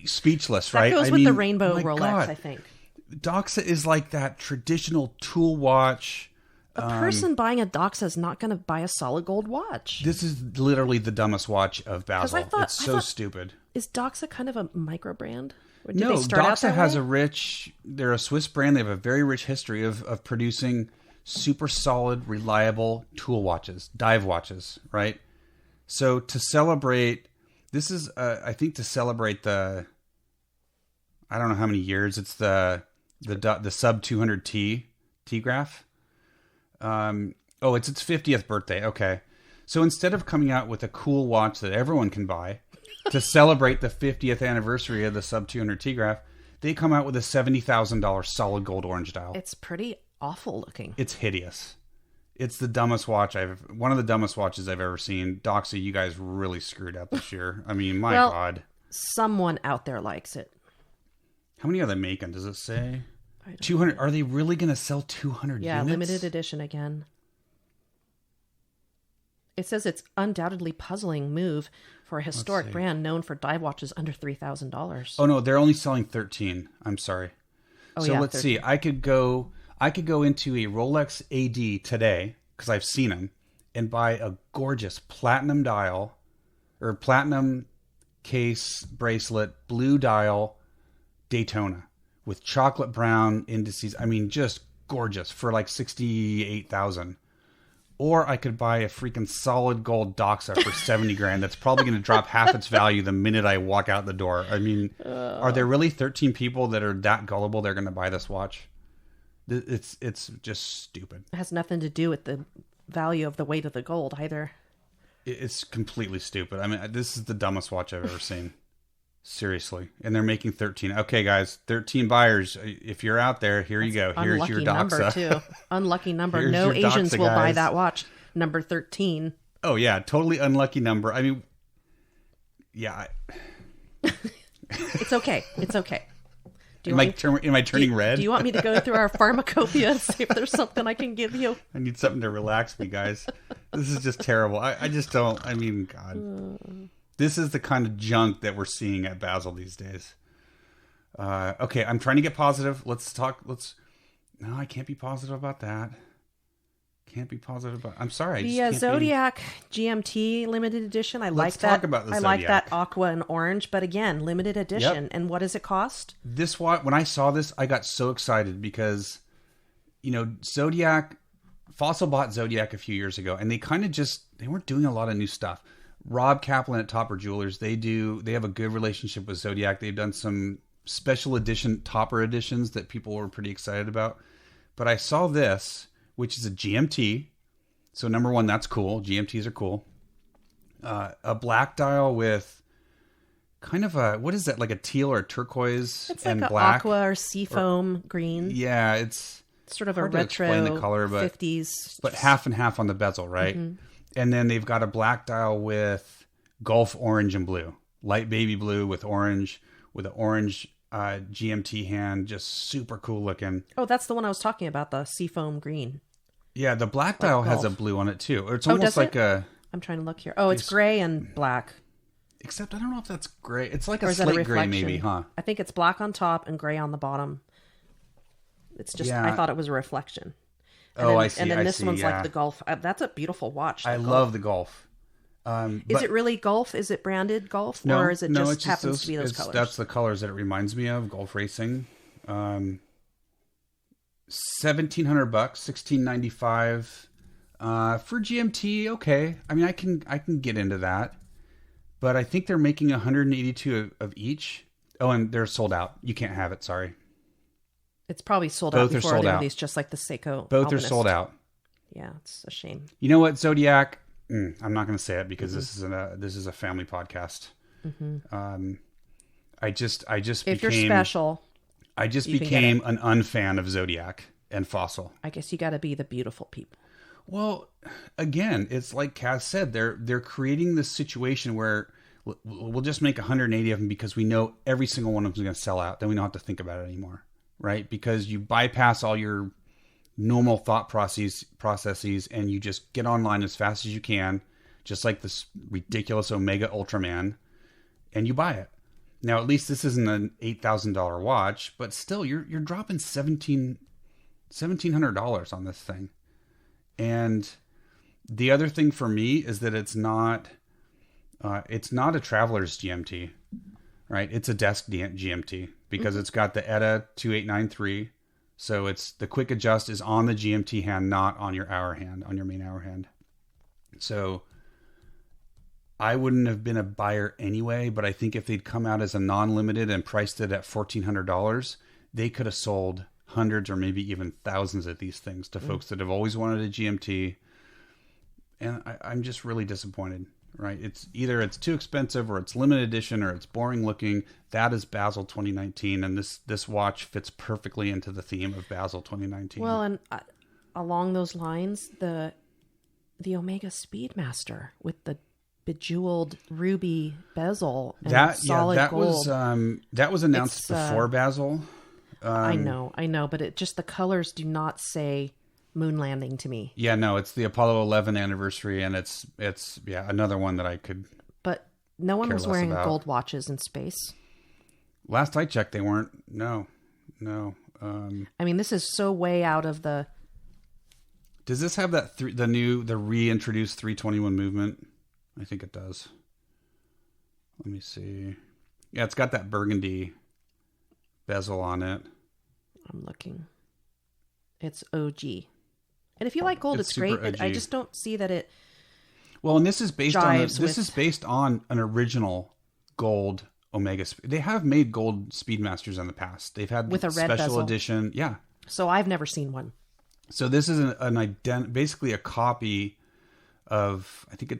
speechless, right? That goes with the rainbow Rolex, God. I think. Doxa is like that traditional tool watch. A person buying a Doxa is not going to buy a solid gold watch. This is literally the dumbest watch of Basel. It's so stupid. Is Doxa kind of a micro brand? Or did no, they start Doxa out has they're a Swiss brand. They have a very rich history of producing super solid, reliable tool watches, dive watches, right? So to celebrate, this is, I think to celebrate I don't know how many years, it's the sub 200 T-graph. It's its 50th birthday. Okay. So instead of coming out with a cool watch that everyone can buy to celebrate the 50th anniversary of the sub 200 T-graph, they come out with a $70,000 solid gold orange dial. It's pretty awful looking. It's hideous. It's the dumbest watch one of the dumbest watches I've ever seen. Doxa, you guys really screwed up this year. I mean, my God. Someone out there likes it. How many are they making? Does it say? 200. Are they really going to sell 200 Yeah, units? limited edition again. It says it's undoubtedly puzzling move for a historic brand known for dive watches under $3,000. Oh no, they're only selling 13. I'm sorry. Oh, so yeah, let's 13. see. I could go into a Rolex AD today because I've seen them and buy a gorgeous platinum dial or platinum case bracelet, blue dial Daytona with chocolate brown indices. I mean, just gorgeous for like 68,000. Or I could buy a freaking solid gold Doxa for 70 grand. That's probably going to drop half its value the minute I walk out the door. I mean, are there really 13 people that are that gullible they're going to buy this watch? It's just stupid. It has nothing to do with the value of the weight of the gold either. It's completely stupid. I mean, this is the dumbest watch I've ever seen. Seriously. And they're making 13. Okay, guys, 13 buyers. If you're out there, here you go. Here's your Doxa. Number too. Unlucky number. Here's No your Asians Doxa, will buy guys. that watch. Number 13. Oh, yeah. Totally unlucky number. I mean, yeah. It's okay. It's okay. Am I turning red? Do you want me to go through our pharmacopoeia and see if there's something I can give you? I need something to relax me, guys. This is just terrible. I just don't. I mean, God. This is the kind of junk that we're seeing at Basel these days. Okay, I'm trying to get positive. No, I can't be positive about that. Can't be positive about. I'm sorry. The Zodiac GMT limited edition. Let's talk about the I like that aqua and orange, but again, limited edition. Yep. And what does it cost? This watch, when I saw this, I got so excited because, Zodiac, Fossil bought Zodiac a few years ago, and they kind of they weren't doing a lot of new stuff. Rob Kaplan at Topper Jewelers, they have a good relationship with Zodiac. They've done some special edition Topper editions that people were pretty excited about. But I saw this, which is a GMT. So number one, that's cool. GMTs are cool. A black dial with kind of what is that? Like a teal or a turquoise it's and like black. Aqua or seafoam green. Yeah, it's sort of a hard to retro explain the color, but 50s. But half and half on the bezel, right? Mm-hmm. And then they've got a black dial with Gulf orange and blue, light baby blue with orange, with an orange GMT hand, just super cool looking. Oh, that's the one I was talking about, the seafoam green. Yeah, the black dial has a blue on it too. It's almost like I'm trying to look here. Oh, it's gray and black. Except I don't know if that's gray. It's like a slate gray maybe, huh? I think it's black on top and gray on the bottom. It's just, I thought it was a reflection. I see. And then this one's yeah. like the Gulf. That's a beautiful watch. I love the Gulf. Is it really Gulf? Is it branded Gulf? No, or is it just happens those, to be those colors? That's the colors that it reminds me of, Gulf Racing. $1,700, $1,695 for GMT. Okay, I mean I can get into that, but I think they're making 182 of each. Oh, and they're sold out. You can't have it. Sorry. It's probably sold out before sold they out. release, just like the Seiko. Both Alpinist. are sold out. Yeah, it's a shame. You know what, Zodiac? I'm not going to say it because this is a family podcast. Mm-hmm. I just if you're special, I just became an unfan of Zodiac and Fossil. I guess you got to be the beautiful people. Well, again, it's like Kaz said, they're creating this situation where we'll just make 180 of them because we know every single one of them is going to sell out. Then we don't have to think about it anymore, right? Because you bypass all your normal thought processes and you just get online as fast as you can, just like this ridiculous Omega Ultraman, and you buy it. Now, at least this isn't an $8,000 watch, but still, you're dropping $1,700 on this thing. And the other thing for me is that it's not a traveler's GMT, right? It's a desk GMT because it's got the ETA 2893. So it's the quick adjust is on the GMT hand, not on your hour hand, on your main hour hand. So I wouldn't have been a buyer anyway, but I think if they'd come out as a non-limited and priced it at $1,400, they could have sold hundreds or maybe even thousands of these things to folks that have always wanted a GMT. And I'm just really disappointed, right? It's either it's too expensive or it's limited edition or it's boring looking. That is Basel 2019. And this watch fits perfectly into the theme of Basel 2019. Well, and along those lines, the Omega Speedmaster with the bejeweled ruby bezel and solid gold. That was announced before Basel. I know, but the colors do not say moon landing to me. Yeah, no, it's the Apollo 11 anniversary, and it's another one that I could. But no one was wearing about. gold watches in space. Last I checked, they weren't. No. I mean, this is so way out of the. Does this have that the reintroduced 321 movement? I think it does. Let me see. Yeah, it's got that burgundy bezel on it. I'm looking. It's OG. And if you like gold, it's great. I just don't see that it. Well, and this is based on an original gold Omega. They have made gold Speedmasters in the past. They've had with a red special bezel. Edition. Yeah. So I've never seen one. So this is basically a copy of, I think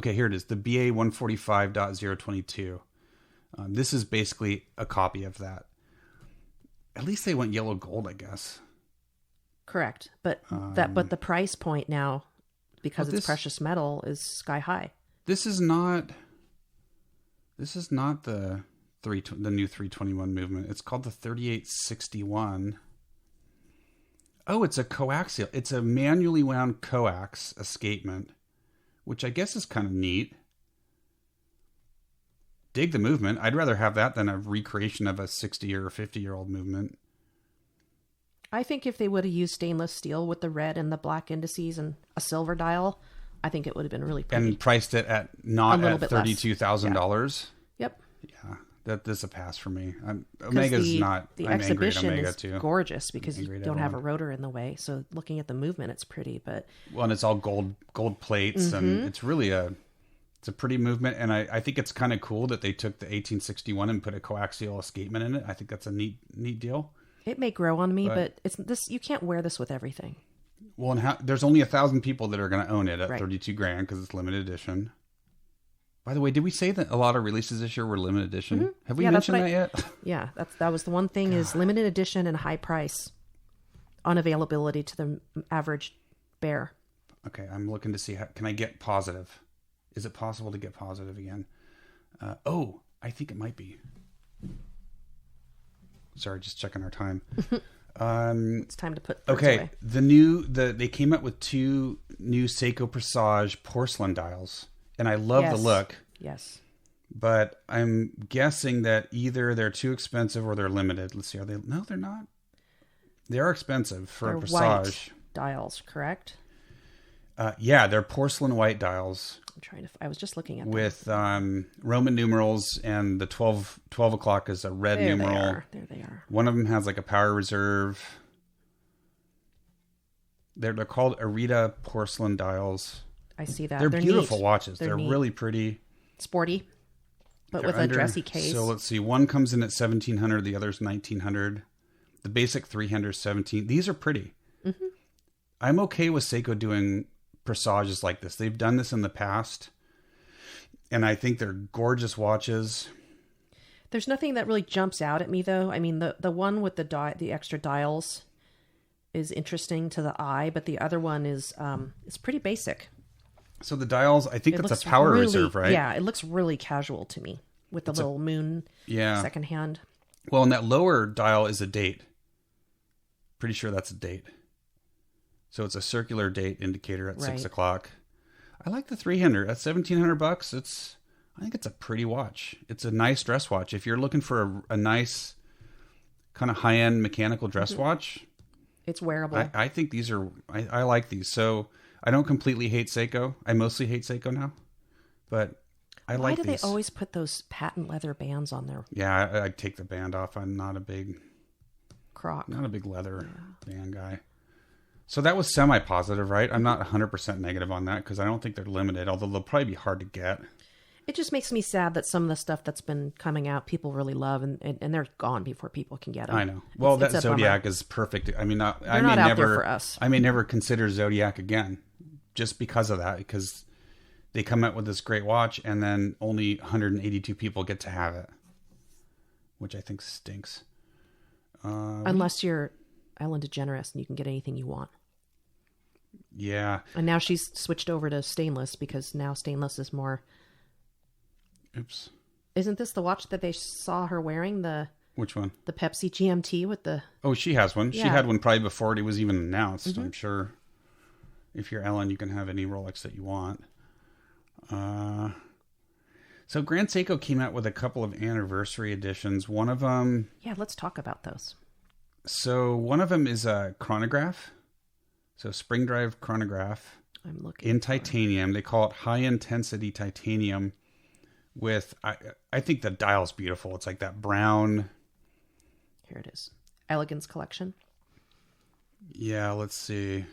here it is, the BA 145.022. This is basically a copy of that. At least they went yellow gold, I guess. Correct. But the price point now, because it's precious metal, is sky high. This is not the new 321 movement. It's called the 3861. Oh, it's a coaxial. It's a manually wound coax escapement, which I guess is kind of neat. Dig the movement. I'd rather have that than a recreation of a 60 or 50-year-old movement. I think if they would have used stainless steel with the red and the black indices and a silver dial, I think it would have been really pretty. And priced it at not at $32,000. Yep. Yeah. That's a pass for me. Omega's not. The I'm exhibition angry at Omega is too. Gorgeous because you don't have a rotor in the way. So looking at the movement, it's pretty. But and it's all gold plates, and it's really a pretty movement. And I think it's kind of cool that they took the 1861 and put a coaxial escapement in it. I think that's a neat deal. It may grow on me, but it's this. You can't wear this with everything. Well, and there's only 1,000 people that are going to own it at $32,000 because it's limited edition. By the way, did we say that a lot of releases this year were limited edition? Mm-hmm. Have we mentioned that yet? Yeah, that was the one thing is limited edition and high price, unavailability to the average bear. Okay, I'm looking to see can I get positive. Is it possible to get positive again? I think it might be. Sorry, just checking our time. It's time to put away. They came up with 2 new Seiko Presage porcelain dials. And I love the look. Yes. But I'm guessing that either they're too expensive or they're limited. Let's see. No, they're not. They are expensive for a Presage. White dials, correct? They're porcelain white dials. I was just looking at them. With Roman numerals, and the 12 o'clock is a red numeral. There they are. One of them has like a power reserve. They're called Arita porcelain dials. I see that. They're beautiful neat. watches. They're really pretty. Sporty, but with a dressy case. So let's see. One comes in at 1,700. The other's 1,900. The basic 300 is 17. These are pretty. Mm-hmm. I'm okay with Seiko doing Presages like this. They've done this in the past, and I think they're gorgeous watches. There's nothing that really jumps out at me, though. I mean, the one with the extra dials is interesting to the eye, but the other one is pretty basic. So the dials, I think it's a power reserve, right? Yeah, it looks really casual to me with the little moon second hand. Well, and that lower dial is a date. Pretty sure that's a date. So it's a circular date indicator at 6 o'clock. I like the 300 at $1,700. I think it's a pretty watch. It's a nice dress watch. If you're looking for a nice kind of high-end mechanical dress watch, it's wearable. I think these are. I like these. So I don't completely hate Seiko. I mostly hate Seiko now, but I like these. Why do they always put those patent leather bands on there? Yeah, I take the band off. I'm not a big croc. Not a big leather band guy. So that was semi-positive, right? I'm not 100% negative on that because I don't think they're limited, although they'll probably be hard to get. It just makes me sad that some of the stuff that's been coming out, people really love, and they're gone before people can get them. I know. Well, that Zodiac is perfect. I mean, they're not out there for us. I may never consider Zodiac again just because of that, because they come out with this great watch and then only 182 people get to have it, which I think stinks. Unless you're Ellen DeGeneres and you can get anything you want. Yeah. And now she's switched over to stainless because now stainless is more... Oops. Isn't this the watch that they saw her wearing? The Which one? The Pepsi GMT with the... Oh, she has one. Yeah. She had one probably before it was even announced. I'm sure if you're Ellen, you can have any Rolex that you want. So Grand Seiko came out with a couple of anniversary editions. One of them... Yeah, let's talk about those. So one of them is a chronograph. So spring drive chronograph. I'm looking in titanium. They call it high intensity titanium with, I think the dial's beautiful. It's like that brown. Here it is. Elegance Collection. Yeah, let's see.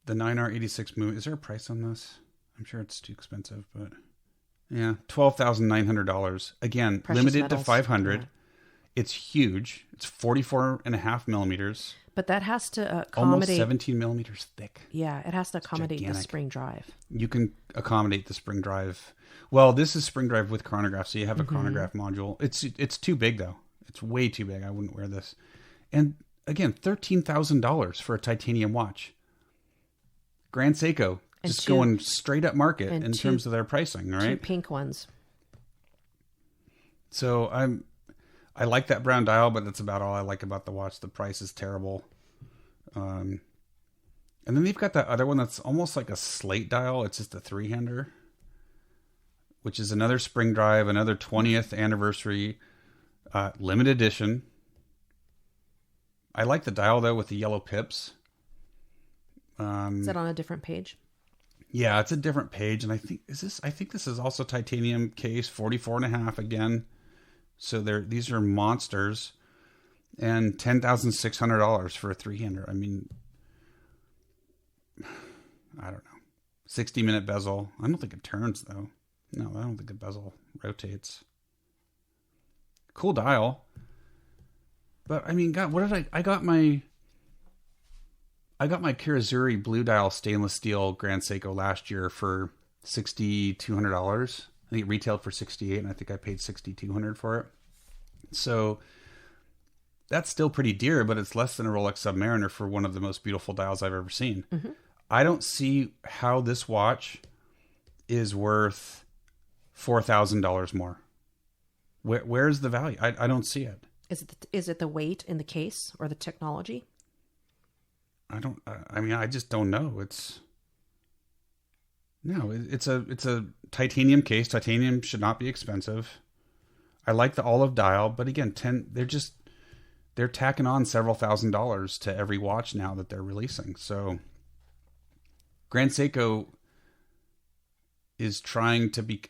The 9R86 movement. Is there a price on this? I'm sure it's too expensive, but yeah, $12,900. Again, Precious limited metals. to 500. Yeah. It's huge. It's 44.5 millimeters. But that has to Almost accommodate... 17 millimeters thick. Yeah, it has to accommodate the gigantic. spring drive. You can accommodate the spring drive. Well, this is spring drive with chronograph, so you have a chronograph module. It's too big, though. It's way too big. I wouldn't wear this. And again, $13,000 for a titanium watch. Grand Seiko, just going straight up market in terms of their pricing, right? 2 pink ones. So I like that brown dial, but that's about all I like about the watch. The price is terrible. And then they've got that other one that's almost like a slate dial. It's just a 3-hander, which is another spring drive, another 20th anniversary, limited edition. I like the dial though with the yellow pips. Is that on a different page? Yeah, it's a different page, and I think this is also titanium case, 44.5 again. So these are monsters, and $10,600 for a 3-hander. I mean, I don't know. 60-minute bezel. I don't think it turns though. No, I don't think the bezel rotates. Cool dial. But I mean, God, what did I got my Kirizuri blue dial stainless steel Grand Seiko last year for $6,200. I think it retailed for $68, and I think I paid $6,200 for it. So that's still pretty dear, but it's less than a Rolex Submariner for one of the most beautiful dials I've ever seen. Mm-hmm. I don't see how this watch is worth $4,000 more. Where's the value? I don't see it. Is it the weight in the case or the technology? I just don't know. It's a titanium case. Titanium should not be expensive. I like the olive dial, but again, they're tacking on several $1,000s to every watch now that they're releasing. So Grand Seiko is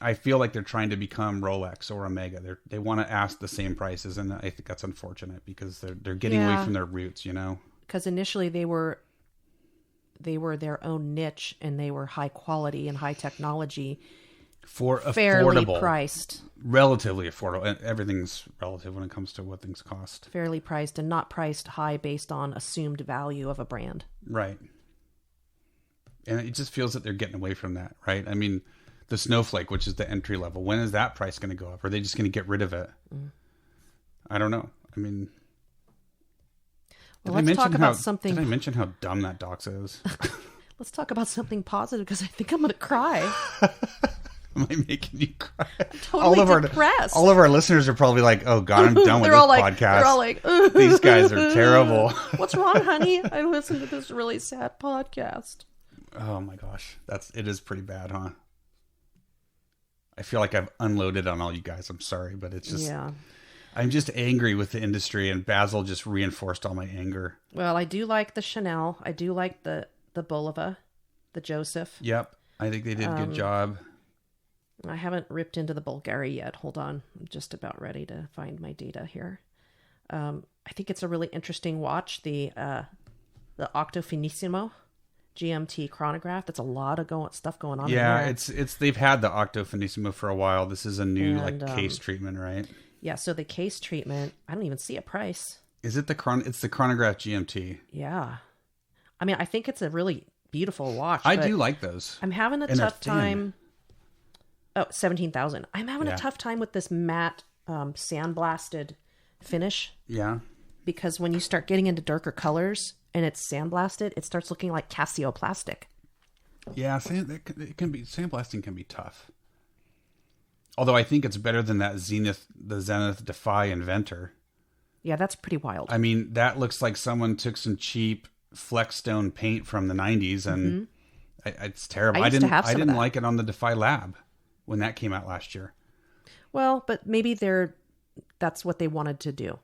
I feel like they're trying to become Rolex or Omega. They want to ask the same prices, and I think that's unfortunate because they're getting away from their roots, you know? Because initially they were their own niche, and they were high quality and high technology for fairly affordable, priced, relatively affordable. And everything's relative when it comes to what things cost. Fairly priced and not priced high based on assumed value of a brand. Right. And it just feels that they're getting away from that, right? I mean, the Snowflake, which is the entry level, when is that price going to go up? Are they just going to get rid of it? I don't know. I mean, well, let's talk about something. Did I mention how dumb that Dox is? Let's talk about something positive, because I think I'm going to cry. Am I making you cry? I'm totally depressed. All of our listeners are probably like, "Oh God, I'm done with this podcast." They're all like, "These guys are terrible." What's wrong, honey? I listened to this really sad podcast. Oh my gosh, it is pretty bad, huh? I feel like I've unloaded on all you guys. I'm sorry, but it's just, I'm just angry with the industry, and Basel just reinforced all my anger. Well, I do like the Chanel. I do like the Bulova, the Joseph. Yep, I think they did a good job. I haven't ripped into the Bulgari yet. Hold on, I'm just about ready to find my data here. I think it's a really interesting watch. The Octo Finissimo GMT chronograph. That's a lot of stuff going on. Yeah, in there. it's they've had the Octo Finissimo for a while. This is a new case treatment, right? Yeah. So the case treatment, I don't even see a price. Is it it's the chronograph GMT? Yeah. I mean, I think it's a really beautiful watch. I do like those. I'm having a tough time. Oh, 17,000. I'm having a tough time with this matte sandblasted finish. Yeah. Because when you start getting into darker colors and it's sandblasted, it starts looking like Casio plastic. Yeah, sandblasting can be tough. Although I think it's better than the Zenith Defy Inventor. Yeah, that's pretty wild. I mean, that looks like someone took some cheap Flexstone paint from the 90s and it's terrible. I didn't like it on the Defy Lab when that came out last year. Well, but maybe that's what they wanted to do.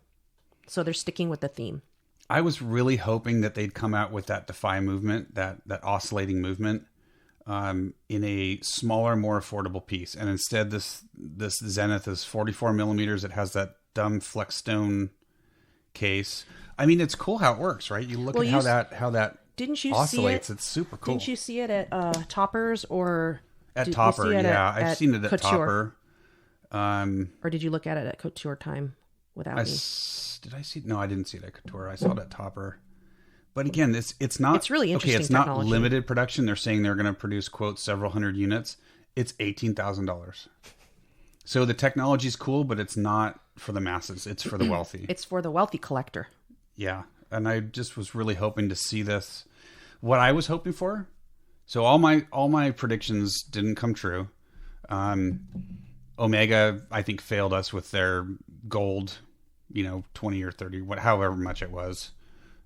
So they're sticking with the theme. I was really hoping that they'd come out with that Defy movement, that oscillating movement, in a smaller, more affordable piece. And instead, this Zenith is 44 millimeters. It has that dumb Flexstone case. I mean, it's cool how it works, right? You look at how that didn't you oscillates. See it? It's super cool. Didn't you see it at Toppers or at Topper? Yeah, I've seen it at Couture? Topper. Or did you look at it at Couture Time without me? Did I see? No, I didn't see it at Couture. I saw it at Topper. But again, it's not. It's really interesting. Okay, it's technology. Not limited production. They're saying they're going to produce quote several hundred units. It's $18,000. So the technology is cool, but it's not for the masses. It's for the wealthy. It's for the wealthy collector. Yeah, and I just was really hoping to see this. What I was hoping for. So all my predictions didn't come true. Omega, I think, failed us with their gold, 20 or 30, however much it was.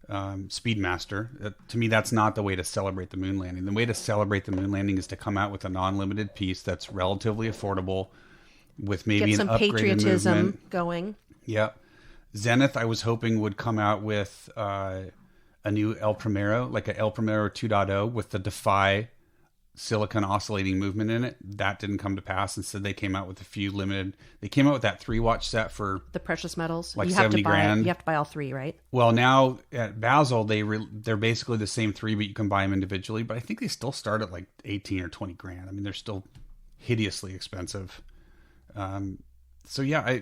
Speedmaster. To me, that's not the way to celebrate the moon landing. The way to celebrate the moon landing is to come out with a non-limited piece that's relatively affordable, with maybe get some an upgraded patriotism movement going. Yeah, Zenith, I was hoping would come out with a new El Primero, like a El Primero 2.0 with the Defy silicon oscillating movement in it. That didn't come to pass. Instead, they came out with a few limited. They came out with that 3-watch set for the precious metals. Like you have 70 grand. You have to buy all 3, right? Well, now at Basel, they're basically the same 3, but you can buy them individually. But I think they still start at like 18 or 20 grand. I mean, they're still hideously expensive. So yeah,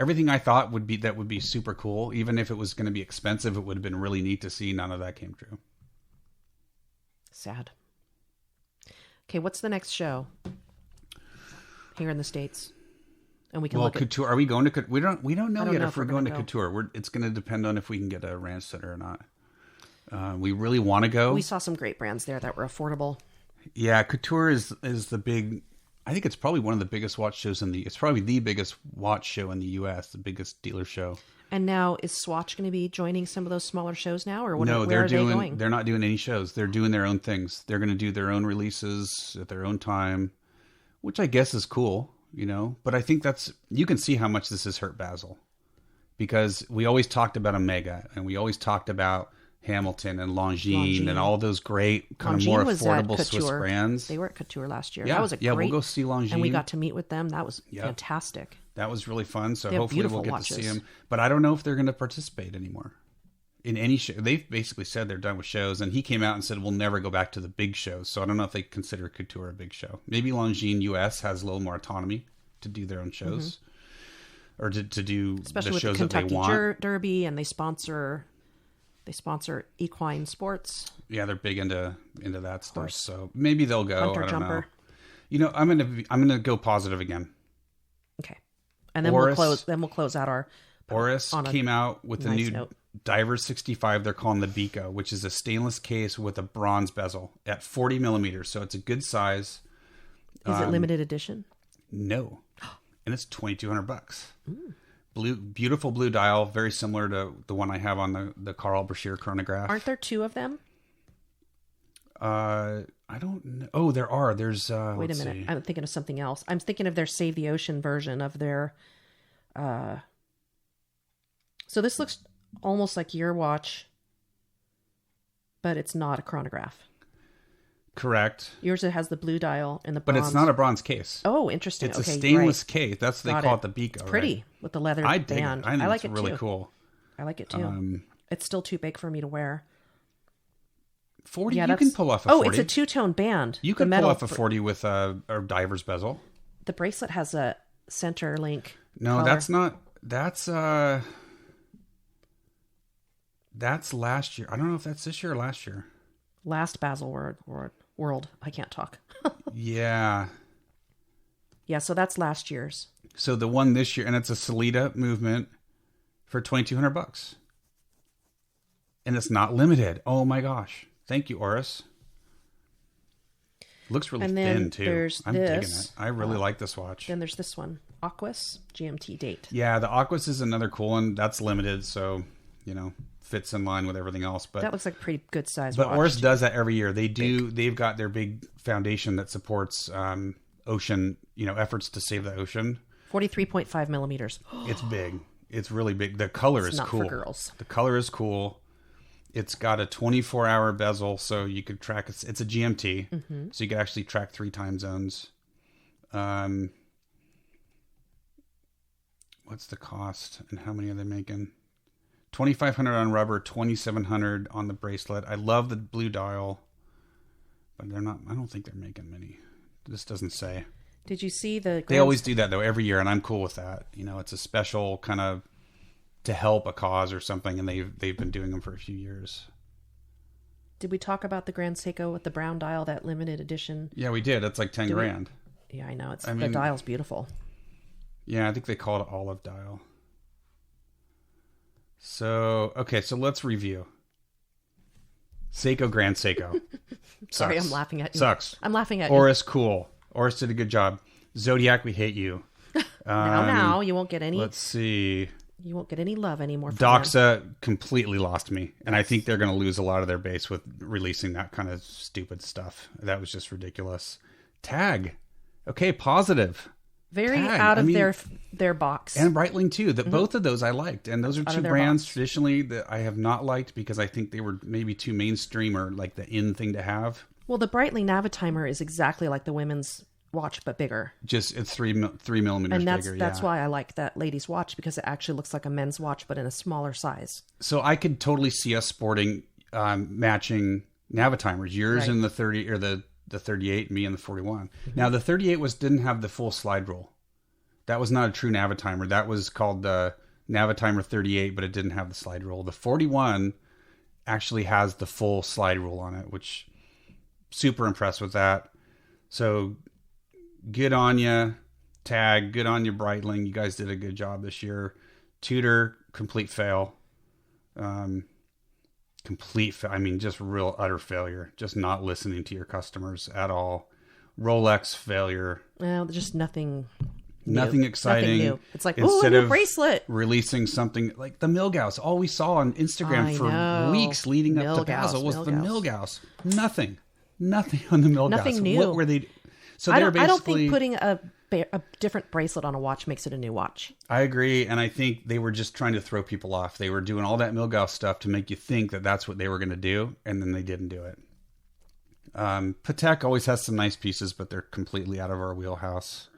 everything I thought would be super cool. Even if it was going to be expensive, it would have been really neat to see. None of that came true. Sad. Okay, what's the next show here in the States? And we can look Couture. Are we going to? We don't know yet if we're going to Couture. It's going to depend on if we can get a ranch sitter or not. We really want to go. We saw some great brands there that were affordable. Yeah, Couture is the big. I think it's probably one of the biggest watch shows it's probably the biggest watch show in the U.S., the biggest dealer show. And now is Swatch going to be joining some of those smaller shows now, or no? Where are they going? They're not doing any shows. They're doing their own things. They're going to do their own releases at their own time, which I guess is cool, But I think you can see how much this has hurt Basel, because we always talked about Omega and we always talked about Hamilton and Longines and all those great kind of more affordable Swiss brands. They were at Couture last year. Yeah, that was we'll go see Longines. And we got to meet with them. That was fantastic. That was really fun. So hopefully we'll get to see them. But I don't know if they're going to participate anymore in any show. They've basically said they're done with shows. And he came out and said, we'll never go back to the big shows. So I don't know if they consider Couture a big show. Maybe Longines US has a little more autonomy to do their own shows. Or to do especially the shows with the that they Kentucky want. Derby, and they sponsor equine sports. Yeah, they're big into that stuff. So maybe they'll go. Hunter I don't jumper. know. I'm gonna go positive again. Okay, and then we'll close out our. Oris came out with a new note. Diver 65. They're calling the Biko, which is a stainless case with a bronze bezel at 40 millimeters. So it's a good size. Is it limited edition? No, and it's $2,200. Beautiful blue dial, very similar to the one I have on the Carl Brashear chronograph. Aren't there 2 of them? I don't know. Oh, there are. There's wait a minute. See. I'm thinking of something else. I'm thinking of their Save the Ocean version of their. So this looks almost like your watch, but it's not a chronograph. Correct. Yours, it has the blue dial and the bronze. But it's not a bronze case. Oh, interesting. It's a stainless case. That's they call it the Biko. It's pretty, right? With the leather I band. Dig it. I like it's it really too. Cool. I like it too. It's still too big for me to wear. 40. Yeah, you can pull off a 40. Oh, it's a 2-tone band. You can pull off a 40 with a diver's bezel. The bracelet has a center link. No, collar. that's not. That's last year. I don't know if that's this year or last year. Last Baselworld. I can't talk. Yeah. Yeah, so that's last year's. So the one this year, and it's a Salida movement for $2,200. And it's not limited. Oh my gosh. Thank you, Oris. Looks really And then thin too. there's I'm digging this. it. I really like this watch. Then there's this one, Aquas GMT date. Yeah, the Aquas is another cool one. That's limited, so fits in line with everything else. But That looks like a pretty good size But watch. Oris does that every year. They've got their big foundation that supports ocean, efforts to save the ocean. 43.5 millimeters. It's big. It's really big. The color is not cool. for girls. The color is cool. It's got a 24-hour bezel, so you could track. It's a GMT, so you could actually track 3 time zones. What's the cost and how many are they making? $2,500 on rubber, $2,700 on the bracelet. I love the blue dial, but they're not. I don't think they're making many. This doesn't say. Did you see the... They always do that though every year, and I'm cool with that. It's a special kind of to help a cause or something, and they've been doing them for a few years. Did we talk about the Grand Seiko with the brown dial, that limited edition? Yeah, we did. It's like 10 grand. Yeah, I know. The dial's beautiful. Yeah, I think they call it olive dial. So, okay, so let's review. Seiko Grand Seiko. Sorry, I'm laughing at you. Sucks. I'm laughing at you. Oris, cool. Oris did a good job. Zodiac, we hate you. Now, you won't get any... Let's see. You won't get any love anymore from Doxa completely lost me. And I think they're going to lose a lot of their base with releasing that kind of stupid stuff. That was just ridiculous. Tag. Okay, positive. Very Tag. out of their box. And Breitling too. Both of those I liked. And those are two brands box. traditionally that I have not liked because I think they were maybe too mainstream or like the in thing to have. Well, the Breitling Navitimer is exactly like the women's watch, but bigger. Just it's 3 millimeters and bigger. That's why I like that ladies' watch, because it actually looks like a men's watch, but in a smaller size. So I could totally see us sporting matching Navitimers. Yours in the 30 or the 38, me in the 41. Now the 38 didn't have the full slide rule. That was not a true Navitimer. That was called the Navitimer 38, but it didn't have the slide rule. The 41 actually has the full slide rule on it, which super impressed with that. So good on you, Tag. Good on you, Breitling. You guys did a good job this year. Tudor, complete fail. I mean, just real utter failure. Just not listening to your customers at all. Rolex failure. Well, just nothing exciting. Nothing new. It's like, instead a new of bracelet. Releasing something like the Milgauss. All we saw on Instagram for weeks leading up to Basel was the Milgauss. Nothing on the Milgauss. Nothing new. What were they? So I they're don't basically. think putting a different bracelet on a watch makes it a new watch. I agree, and I think they were just trying to throw people off. They were doing all that Milgauss stuff to make you think that that's what they were going to do, and then they didn't do it. Patek always has some nice pieces, but they're completely out of our wheelhouse.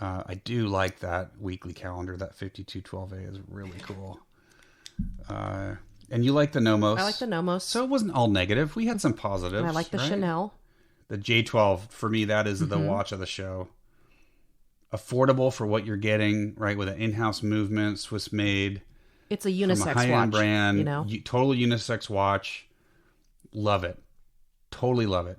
I do like that weekly calendar. That 5212A is really cool. And you like the Nomos. I like the Nomos. So it wasn't all negative. We had some positives. And I like the Chanel. The J12, for me, that is the watch of the show. Affordable for what you're getting, right? With an in-house movement, Swiss made. It's a unisex from a high-end watch, brand. you know? Total unisex watch. Love it. Totally love it.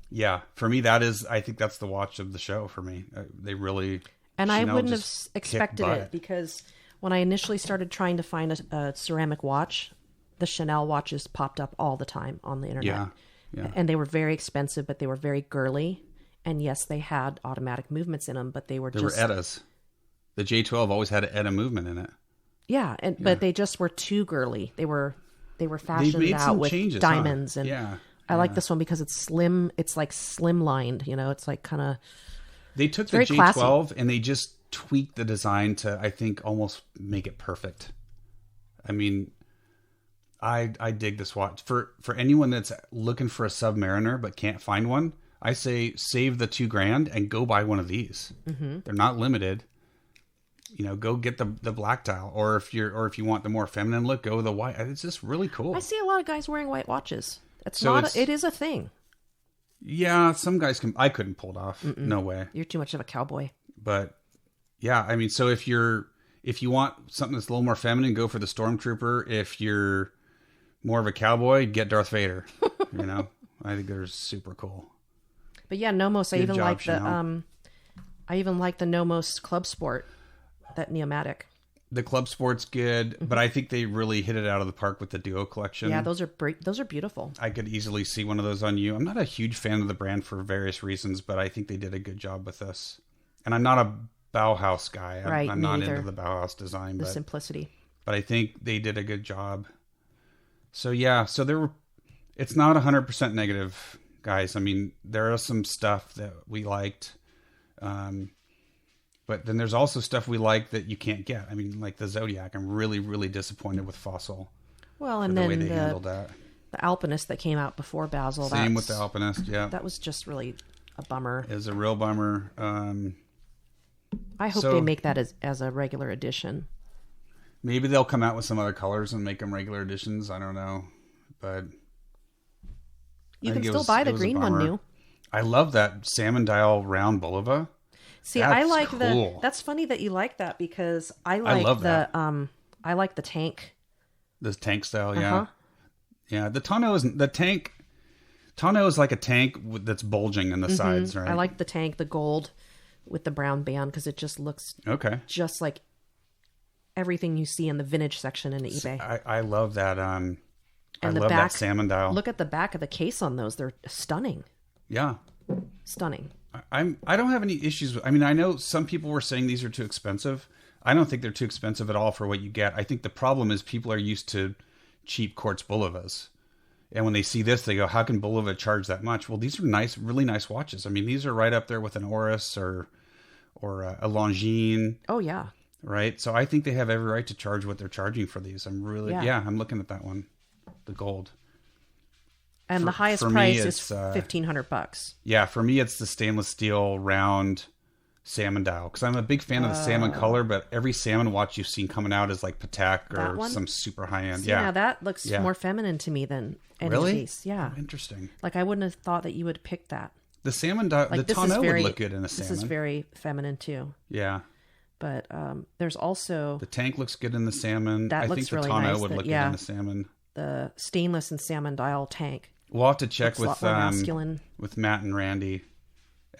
Yeah, for me, I think that's the watch of the show for me. They really... And Chanel I wouldn't have just expected kicked it, because when I initially started trying to find a ceramic watch, the Chanel watches popped up all the time on the internet. Yeah. And they were very expensive, but they were very girly. And yes, they had automatic movements in them, but they were They were Eddas. The J12 always had an Edda movement in it. Yeah, but they just were too girly. They were fashioned out with changes, diamonds, and yeah. I like this one because it's slim. It's like slimlined, It's like kind of. They took the J12 classy. And they just tweaked the design to, I think, almost make it perfect. I mean, I dig this watch. For anyone that's looking for a Submariner but can't find one, I say save the $2,000 and go buy one of these. Mm-hmm. They're not limited. Go get the black dial, or if you want the more feminine look, go with the white. It's just really cool. I see a lot of guys wearing white watches. It is a thing. Yeah, some guys can. I couldn't pull it off. Mm-mm. No way. You're too much of a cowboy. But yeah, I mean, so if you want something that's a little more feminine, go for the Stormtrooper. If you're more of a cowboy, get Darth Vader. I think they're super cool. But yeah, Nomos. I even like the Nomos Club Sport, that Neomatic. The Club Sport's good, but I think they really hit it out of the park with the Duo collection. Yeah, those are beautiful. I could easily see one of those on you. I'm not a huge fan of the brand for various reasons, but I think they did a good job with this. And I'm not a Bauhaus guy. I'm not neither. into the Bauhaus design. The simplicity. But I think they did a good job. So yeah, it's not 100% negative, guys. I mean, there is some stuff that we liked. But then there's also stuff we like that you can't get. I mean, like the Zodiac. I'm really, really disappointed with Fossil. Well, and the then way they handled that. The Alpinist that came out before Basel. Same with the Alpinist, yeah. That was just really a bummer. It was a real bummer. I hope they make that as a regular edition. Maybe they'll come out with some other colors and make them regular editions. I don't know. But you can still buy the green one new. I love that salmon dial round Bulova. See, I like cool. That's funny that you like that because I like the tank. The tank style, yeah. Yeah, the tonneau isn't the tank. Tonneau is like a tank that's bulging in the sides, right? I like the tank, the gold with the brown band because it just looks just like everything you see in the vintage section in eBay. I love that. And I love that salmon dial. Look at the back of the case on those; they're stunning. Yeah, stunning. I don't have any issues with. I mean, I know some people were saying these are too expensive. I don't think they're too expensive at all for what you get. I think the problem is people are used to cheap quartz Bulovas. And when they see this, they go, how can Bulova charge that much? Well, these are nice, really nice watches. I mean, these are right up there with an Oris or a Longines. Oh, yeah. Right? So I think they have every right to charge what they're charging for these. I'm I'm looking at that one, the gold. And the highest price is $1,500. Yeah, for me, it's the stainless steel round salmon dial. Because I'm a big fan of the salmon color, but every salmon watch you've seen coming out is like Patek or some super high end. Yeah, that looks more feminine to me than any of these. Yeah. Oh, interesting. Like I wouldn't have thought that you would pick that. The salmon dial, like the tonneau would look good in a salmon. This is very feminine too. Yeah. But there's also... The tank looks good in the salmon. I think the tonneau would look good in the salmon. The stainless and salmon dial tank. We'll have to check with Matt and Randy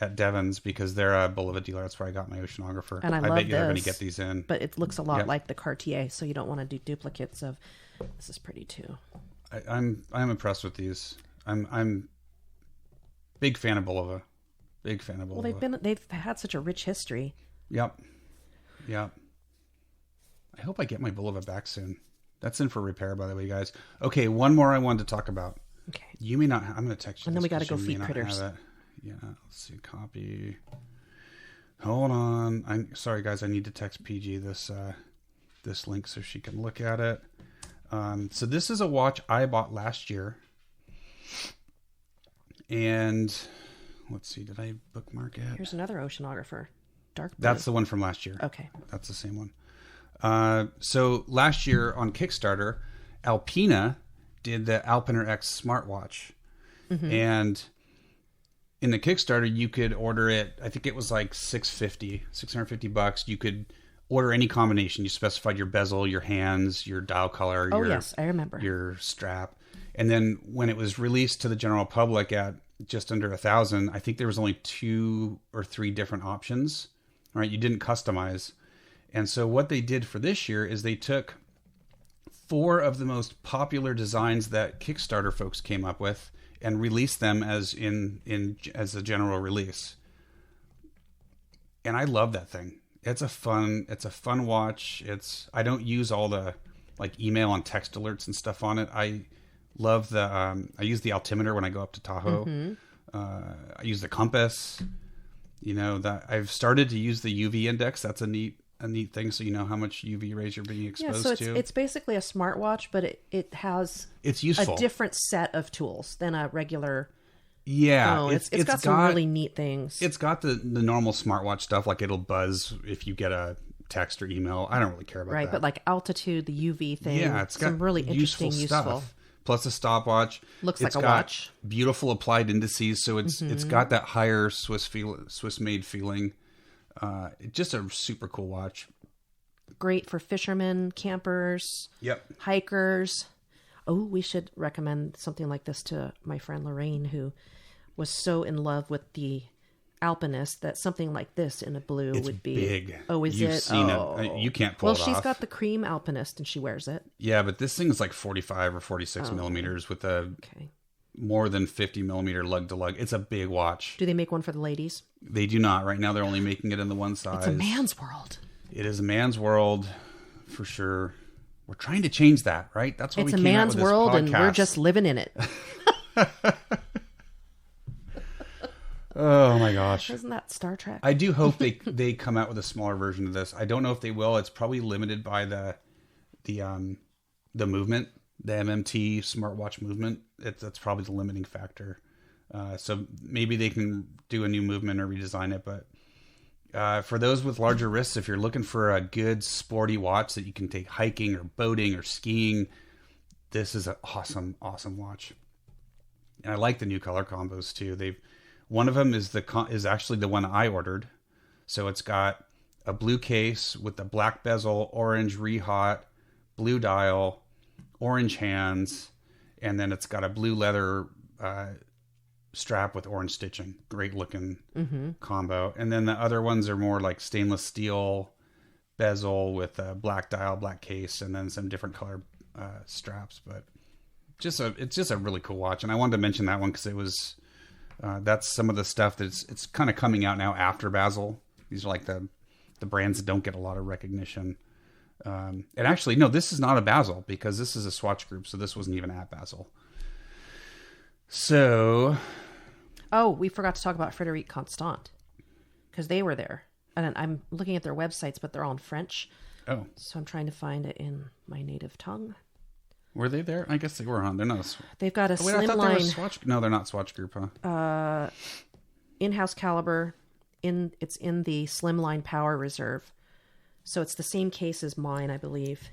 at Devon's because they're a Bulova dealer. That's where I got my oceanographer. And I bet you they're going to get these in. But it looks a lot like the Cartier, so you don't want to do duplicates of. This is pretty too. I'm impressed with these. I'm big fan of Bulova. Big fan of Bulova. Well, they've had such a rich history. Yep. I hope I get my Bulova back soon. That's in for repair, by the way, guys. Okay, one more I wanted to talk about. Okay. You may not. I'm going to text you. And then we got to go feed critters. Yeah. Let's see. Copy. Hold on. I'm sorry, guys. I need to text PG this link so she can look at it. So this is a watch I bought last year, and let's see. Did I bookmark it? Here's another oceanographer. Dark blue. That's the one from last year. Okay. That's the same one. So last year on Kickstarter, Alpina did the Alpiner X smartwatch. And in the Kickstarter, you could order it. I think it was like $650. You could order any combination. You specified your bezel, your hands, your dial color. Yes, I remember. Your strap. And then when it was released to the general public at just under 1,000, I think there was only 2 or 3 different options. Right? You didn't customize. And so what they did for this year is they took 4 of the most popular designs that Kickstarter folks came up with and released them as as a general release. And I love that thing. It's a fun watch. I don't use all the like email and text alerts and stuff on it. I love I use the altimeter when I go up to Tahoe. I use the compass. You know, that I've started to use the UV index. That's a neat thing, so you know how much UV rays you're being exposed to. It's basically a smartwatch, but it has useful. A different set of tools than a regular. Yeah, phone. It's got some really neat things. It's got the normal smartwatch stuff, like it'll buzz if you get a text or email. I don't really care about that. Right, but like altitude, the UV thing. Yeah, it's got some really interesting, useful stuff. Plus a stopwatch. Looks like a watch. Beautiful applied indices, so it's got that higher Swiss made feeling. Just a super cool watch. Great for fishermen, campers, hikers. Oh, we should recommend something like this to my friend Lorraine, who was so in love with the alpinist that something like this in a blue It's would be big. Oh, is You've it? seen Oh. it. You can't pull Well, it off. she's got the cream alpinist and she wears it. Yeah, but this thing's like 45 or 46 millimeters with a more than 50 millimeter lug to lug. It's a big watch. Do they make one for the ladies? They do not. Right now, they're only making it in the one size. It's a man's world. It is a man's world, for sure. We're trying to change that, right? That's why it's we a came out man's with this world, podcast. and we're just living in it. Oh my gosh! Isn't that Star Trek? I do hope they come out with a smaller version of this. I don't know if they will. It's probably limited by the movement, the MMT smartwatch movement. That's probably the limiting factor. So maybe they can do a new movement or redesign it. But for those with larger wrists, if you're looking for a good sporty watch that you can take hiking or boating or skiing, this is an awesome watch. And I like the new color combos too. One of them is actually the one I ordered. So it's got a blue case with the black bezel, orange rehot, blue dial, orange hands, and then it's got a blue leather strap with orange stitching. Great looking combo. And then the other ones are more like stainless steel bezel with a black dial, black case, and then some different color straps. But it's just a really cool watch. And I wanted to mention that one because it was that's some of the stuff it's kind of coming out now after Basel. These are like the brands that don't get a lot of recognition. And actually, no, this is not a Basel because this is a Swatch Group, so this wasn't even at Basel. So, we forgot to talk about Frédéric Constant because they were there, and I'm looking at their websites, but they're all in French. Oh, so I'm trying to find it in my native tongue. Were they there? I guess they were, huh? They're not. They've got a I thought they were slimline. Swatch. No, they're not Swatch Group, huh? In-house caliber. It's in the Slimline Power Reserve, so it's the same case as mine, I believe.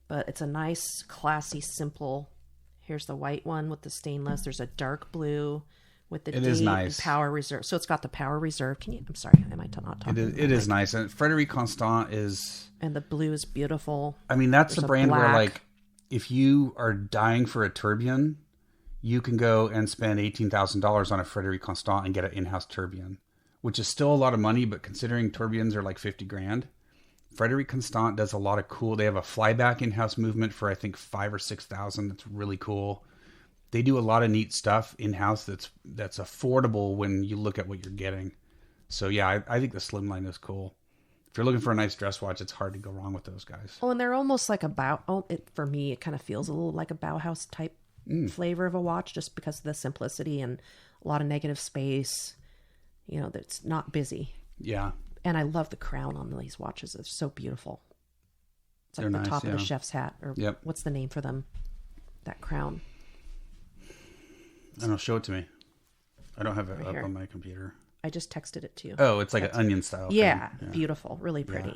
But it's a nice, classy, simple. Here's the white one with the stainless. There's a dark blue with the D nice. Power Reserve. So it's got the Power Reserve. I'm sorry, am I not talking? It is nice, and Frédéric Constant is. And the blue is beautiful. I mean, that's There's the brand black. where, like, if you are dying for a tourbillon, you can go and spend $18,000 on a Frédéric Constant and get an in-house tourbillon, which is still a lot of money, but considering tourbillons are like 50 grand, Frédéric Constant does a lot of cool. They have a flyback in-house movement for I think 5,000 or 6,000. That's really cool. They do a lot of neat stuff in-house that's affordable when you look at what you're getting. So yeah, I think the Slimline is cool. If you're looking for a nice dress watch, it's hard to go wrong with those guys. Oh, and they're almost like for me, it kind of feels a little like a Bauhaus type flavor of a watch, just because of the simplicity and a lot of negative space. You know, that's not busy. Yeah. And I love the crown on these watches. It's so beautiful. It's like They're the nice, top of yeah. the chef's hat, or what's the name for them? That crown. I don't know, show it to me. I don't have it Right up here. on my computer. I just texted it to you. Oh, it's like an onion style. Yeah, thing. beautiful, really pretty. Yeah.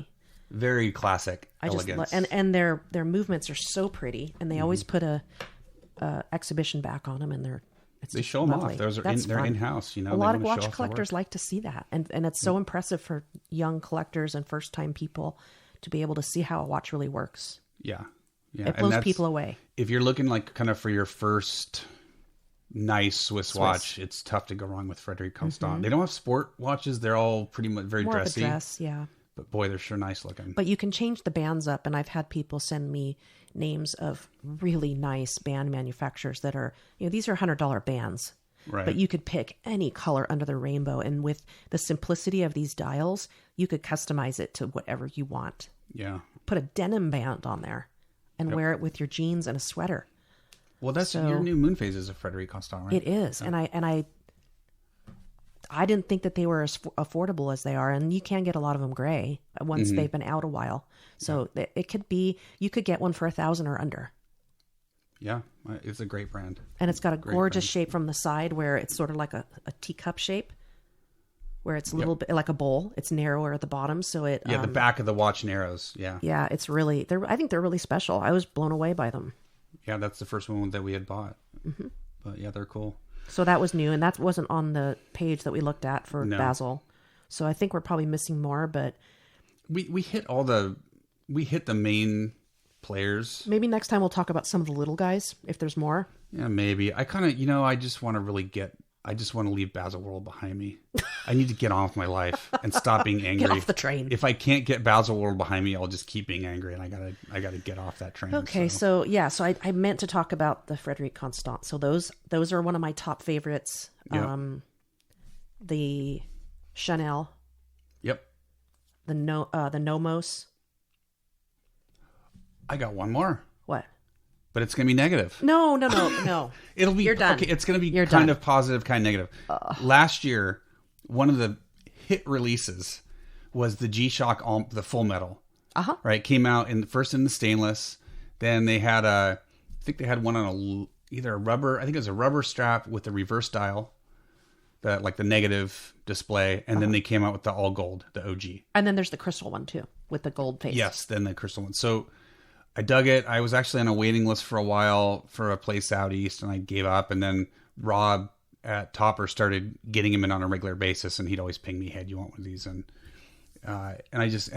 Very classic, elegance. And their movements are so pretty, and they always put a exhibition back on them, and they show them lovely. off. They're fun. in-house. You know, a lot of wanna show watch off their collectors work. like to see that, and it's so impressive for young collectors and first-time people to be able to see how a watch really works. Yeah. It blows people away. If you're looking like kind of for your first nice Swiss watch, it's tough to go wrong with Frédéric Constant. They don't have sport watches. They're all pretty much very More dressy. of a dress, yeah. But boy, they're sure nice looking. But you can change the bands up, and I've had people send me names of really nice band manufacturers that are, these are $100 bands. Right. But you could pick any color under the rainbow, and with the simplicity of these dials, you could customize it to whatever you want. Yeah. Put a denim band on there and wear it with your jeans and a sweater. Well, that's your new moon phase is a Frédéric Constant, right? It is. Yeah. And I didn't think that they were as affordable as they are, and you can get a lot of them gray once they've been out a while. So it could be, you could get one for $1,000 or under. Yeah, it's a great brand. And it's got a gorgeous shape from the side where it's sort of like a teacup shape, where it's a little bit like a bowl. It's narrower at the bottom, so it... Yeah, the back of the watch narrows, yeah. Yeah, it's really... I think they're really special. I was blown away by them. Yeah, that's the first one that we had bought. Mm-hmm. But yeah, they're cool. So that was new, and that wasn't on the page that we looked at for Basel. So I think we're probably missing more, but... We hit the main players. Maybe next time we'll talk about some of the little guys, if there's more. Yeah, maybe. I kind of, I just want to really get I just want to leave Baselworld behind me. I need to get on with my life and stop being angry. Get off the train. If I can't get Baselworld behind me, I'll just keep being angry, and I gotta get off that train. Okay, so I meant to talk about the Frédéric Constant. So those are one of my top favorites. Yep. The Chanel, Yep. the Nomos. I got one more, What? but it's gonna be negative. No. It'll be You're done. Okay, it's gonna be You're kind done. of positive, kind of negative. Last year, one of the hit releases was the G-Shock, the Full Metal. Right, came out first in the stainless. Then they had I think they had one on either a rubber. I think it was a rubber strap with a reverse dial, like the negative display, and then they came out with the all gold, the OG. And then there's the crystal one too, with the gold face. Yes, then the crystal one. So I dug it. I was actually on a waiting list for a while for a place out east, and I gave up. And then Rob at Topper started getting him in on a regular basis, and he'd always ping me, "Hey, do you want one of these?" And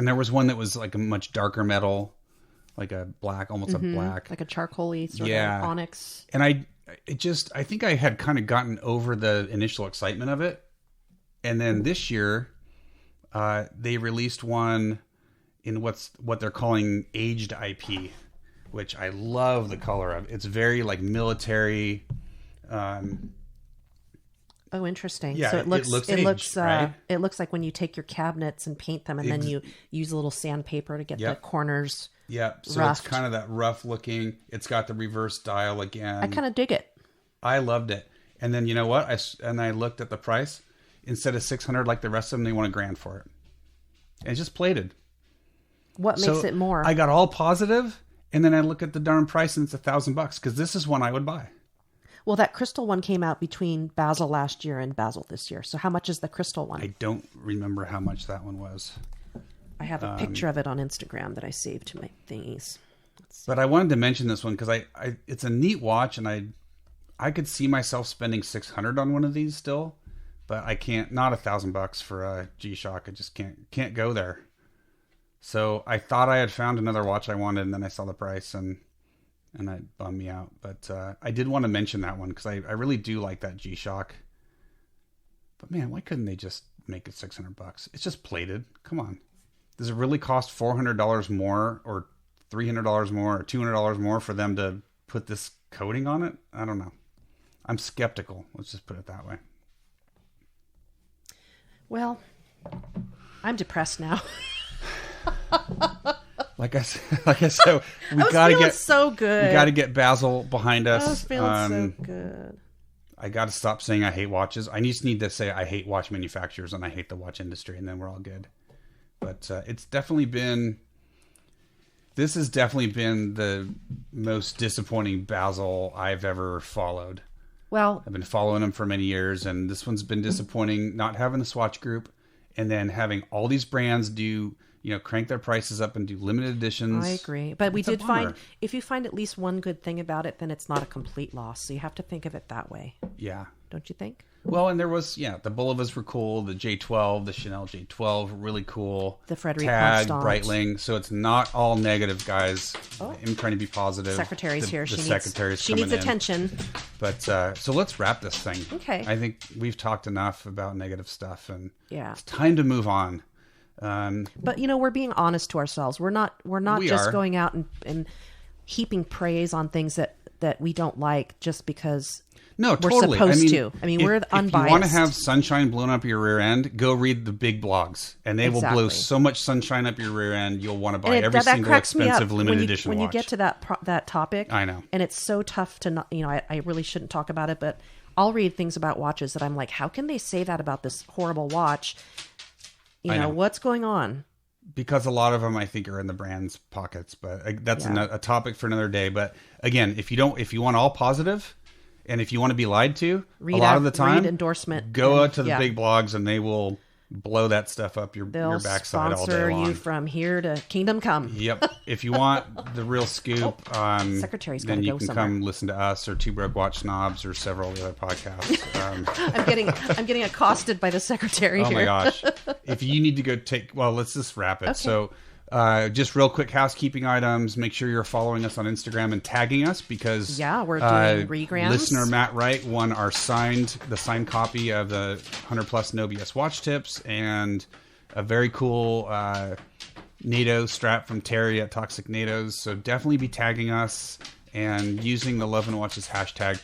there was one that was like a much darker metal, like a black, almost a black, like a charcoaly sort of onyx. And I think I had kind of gotten over the initial excitement of it, and then this year, they released one in what they're calling aged IP, which I love the color of. It's very like military. Oh, interesting. Yeah, so it looks aged, right? It looks like when you take your cabinets and paint them, and then you use a little sandpaper to get the corners. Yeah, so roughed. It's kind of that rough looking. It's got the reverse dial again. I kind of dig it. I loved it. And then you know what? I looked at the price. Instead of $600 like the rest of them, they want $1,000 for it. And it's just plated. What makes it more? I got all positive, and then I look at the darn price, and it's $1,000 because this is one I would buy. Well, that crystal one came out between Basel last year and Basel this year. So how much is the crystal one? I don't remember how much that one was. I have a picture of it on Instagram that I saved to my thingies. But I wanted to mention this one because it's a neat watch, and I could see myself spending $600 on one of these still, but I can't. Not $1,000 for a G-Shock. I just can't go there. So I thought I had found another watch I wanted, and then I saw the price, and it bummed me out. But I did want to mention that one because I really do like that G-Shock. But man, why couldn't they just make it $600? It's just plated. Come on. Does it really cost $400 more or $300 more or $200 more for them to put this coating on it? I don't know. I'm skeptical. Let's just put it that way. Well, I'm depressed now. Like I said, we got to get so good. We got to get Basel behind us. I was feeling so good. I got to stop saying I hate watches. I just need to say I hate watch manufacturers and I hate the watch industry, and then we're all good. But this has definitely been the most disappointing Basel I've ever followed. Well, I've been following them for many years, and this one's been disappointing. Not having the Swatch Group, and then having all these brands crank their prices up and do limited editions. I agree, but we did find, if you find at least one good thing about it, then it's not a complete loss. So you have to think of it that way. Yeah, don't you think? Well, and there was, the Bulovas were cool. The J12, the Chanel J12, really cool. The Frédéric Tag, Constant. Breitling. So it's not all negative, guys. I'm trying to be positive. Secretary's here. She needs attention. But so let's wrap this thing. Okay. I think we've talked enough about negative stuff, and it's time to move on. But we're being honest to ourselves. We're not just going out and heaping praise on things that we don't like just because. No, we're totally. supposed to. We're unbiased. If you want to have sunshine blown up your rear end, go read the big blogs, and they will blow so much sunshine up your rear end. You'll want to buy every single expensive limited edition watch. When you get to that topic, I know, and it's so tough to not. I really shouldn't talk about it, but I'll read things about watches that I'm like, how can they say that about this horrible watch? I know what's going on. Because a lot of them, I think, are in the brand's pockets, but that's a topic for another day. But again, if you want all positive. And if you want to be lied to, a lot of the time, endorsement. Go out to the big blogs, and they will blow that stuff up your backside all day long. They'll sponsor you from here to Kingdom Come. Yep. If you want the real scoop, Secretary's then you can somewhere. come listen to us or Two Broke Watch Snobs or several other podcasts. I'm getting accosted by the secretary here. Oh my gosh! If you need to go let's just wrap it. Okay. So Just real quick housekeeping items. Make sure you're following us on Instagram and tagging us because we're doing regrams. Listener Matt Wright won the signed copy of the 100 plus No BS watch tips and a very cool NATO strap from Terry at Toxic NATOs. So definitely be tagging us and using the Love and Watches hashtag.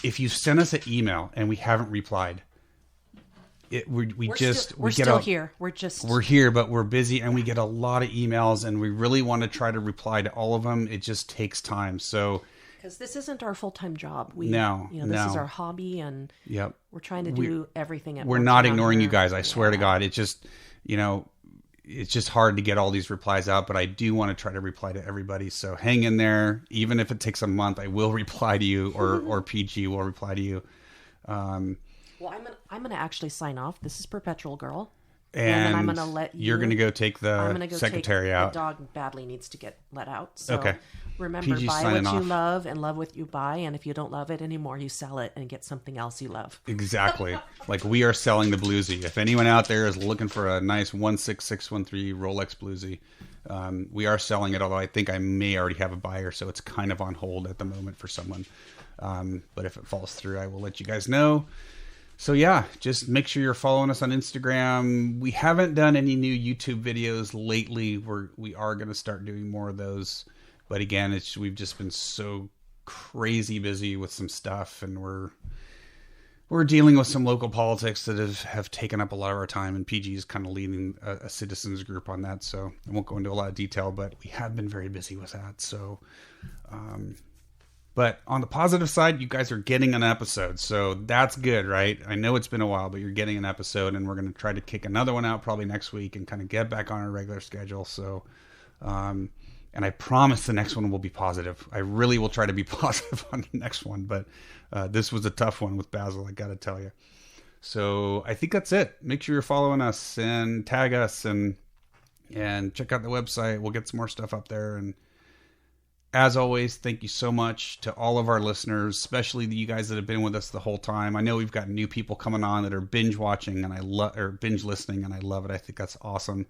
If you sent us an email and we haven't replied, we're still here. We're here, but we're busy and we get a lot of emails and we really want to try to reply to all of them. It just takes time. So because this isn't our full-time job. This is our hobby and we're trying to do everything at once. We're not ignoring you guys. I swear to God. It's just, it's just hard to get all these replies out, but I do want to try to reply to everybody. So hang in there. Even if it takes a month, I will reply to you or PG will reply to you. Well, I'm gonna actually sign off. This is Perpetual Girl, and then I'm gonna let you. You're gonna go take the secretary out. The dog badly needs to get let out. So okay. Remember, PG's buy what you off. love and love what you buy. And if you don't love it anymore, you sell it and get something else you love. Exactly. Like we are selling the bluesy. If anyone out there is looking for a nice 16613 Rolex bluesy, we are selling it. Although I think I may already have a buyer, so it's kind of on hold at the moment for someone. But if it falls through, I will let you guys know. So yeah, just make sure you're following us on Instagram. We haven't done any new YouTube videos lately. We are going to start doing more of those. But again, we've just been so crazy busy with some stuff, and we're dealing with some local politics that have taken up a lot of our time, and PG is kind of leading a citizens group on that. So I won't go into a lot of detail, but we have been very busy with that. So, but on the positive side, you guys are getting an episode. So that's good, right? I know it's been a while, but you're getting an episode, and we're going to try to kick another one out probably next week and kind of get back on our regular schedule. So, and I promise the next one will be positive. I really will try to be positive on the next one, but this was a tough one with Basel, I got to tell you. So I think that's it. Make sure you're following us and tag us and check out the website. We'll get some more stuff up there. And as always, thank you so much to all of our listeners, especially you guys that have been with us the whole time. I know we've got new people coming on that are binge watching or binge listening, and I love it. I think that's awesome.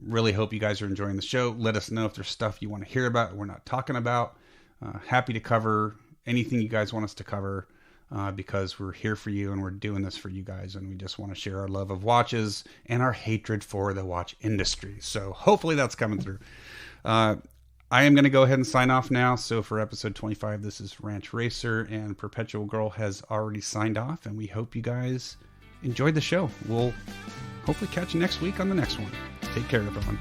Really hope you guys are enjoying the show. Let us know if there's stuff you want to hear about we're not talking about. Happy to cover anything you guys want us to cover because we're here for you and we're doing this for you guys, and we just want to share our love of watches and our hatred for the watch industry. So hopefully that's coming through. I am going to go ahead and sign off now. So for episode 25, this is Ranch Racer, and Perpetual Girl has already signed off, and we hope you guys enjoyed the show. We'll hopefully catch you next week on the next one. Take care, everyone.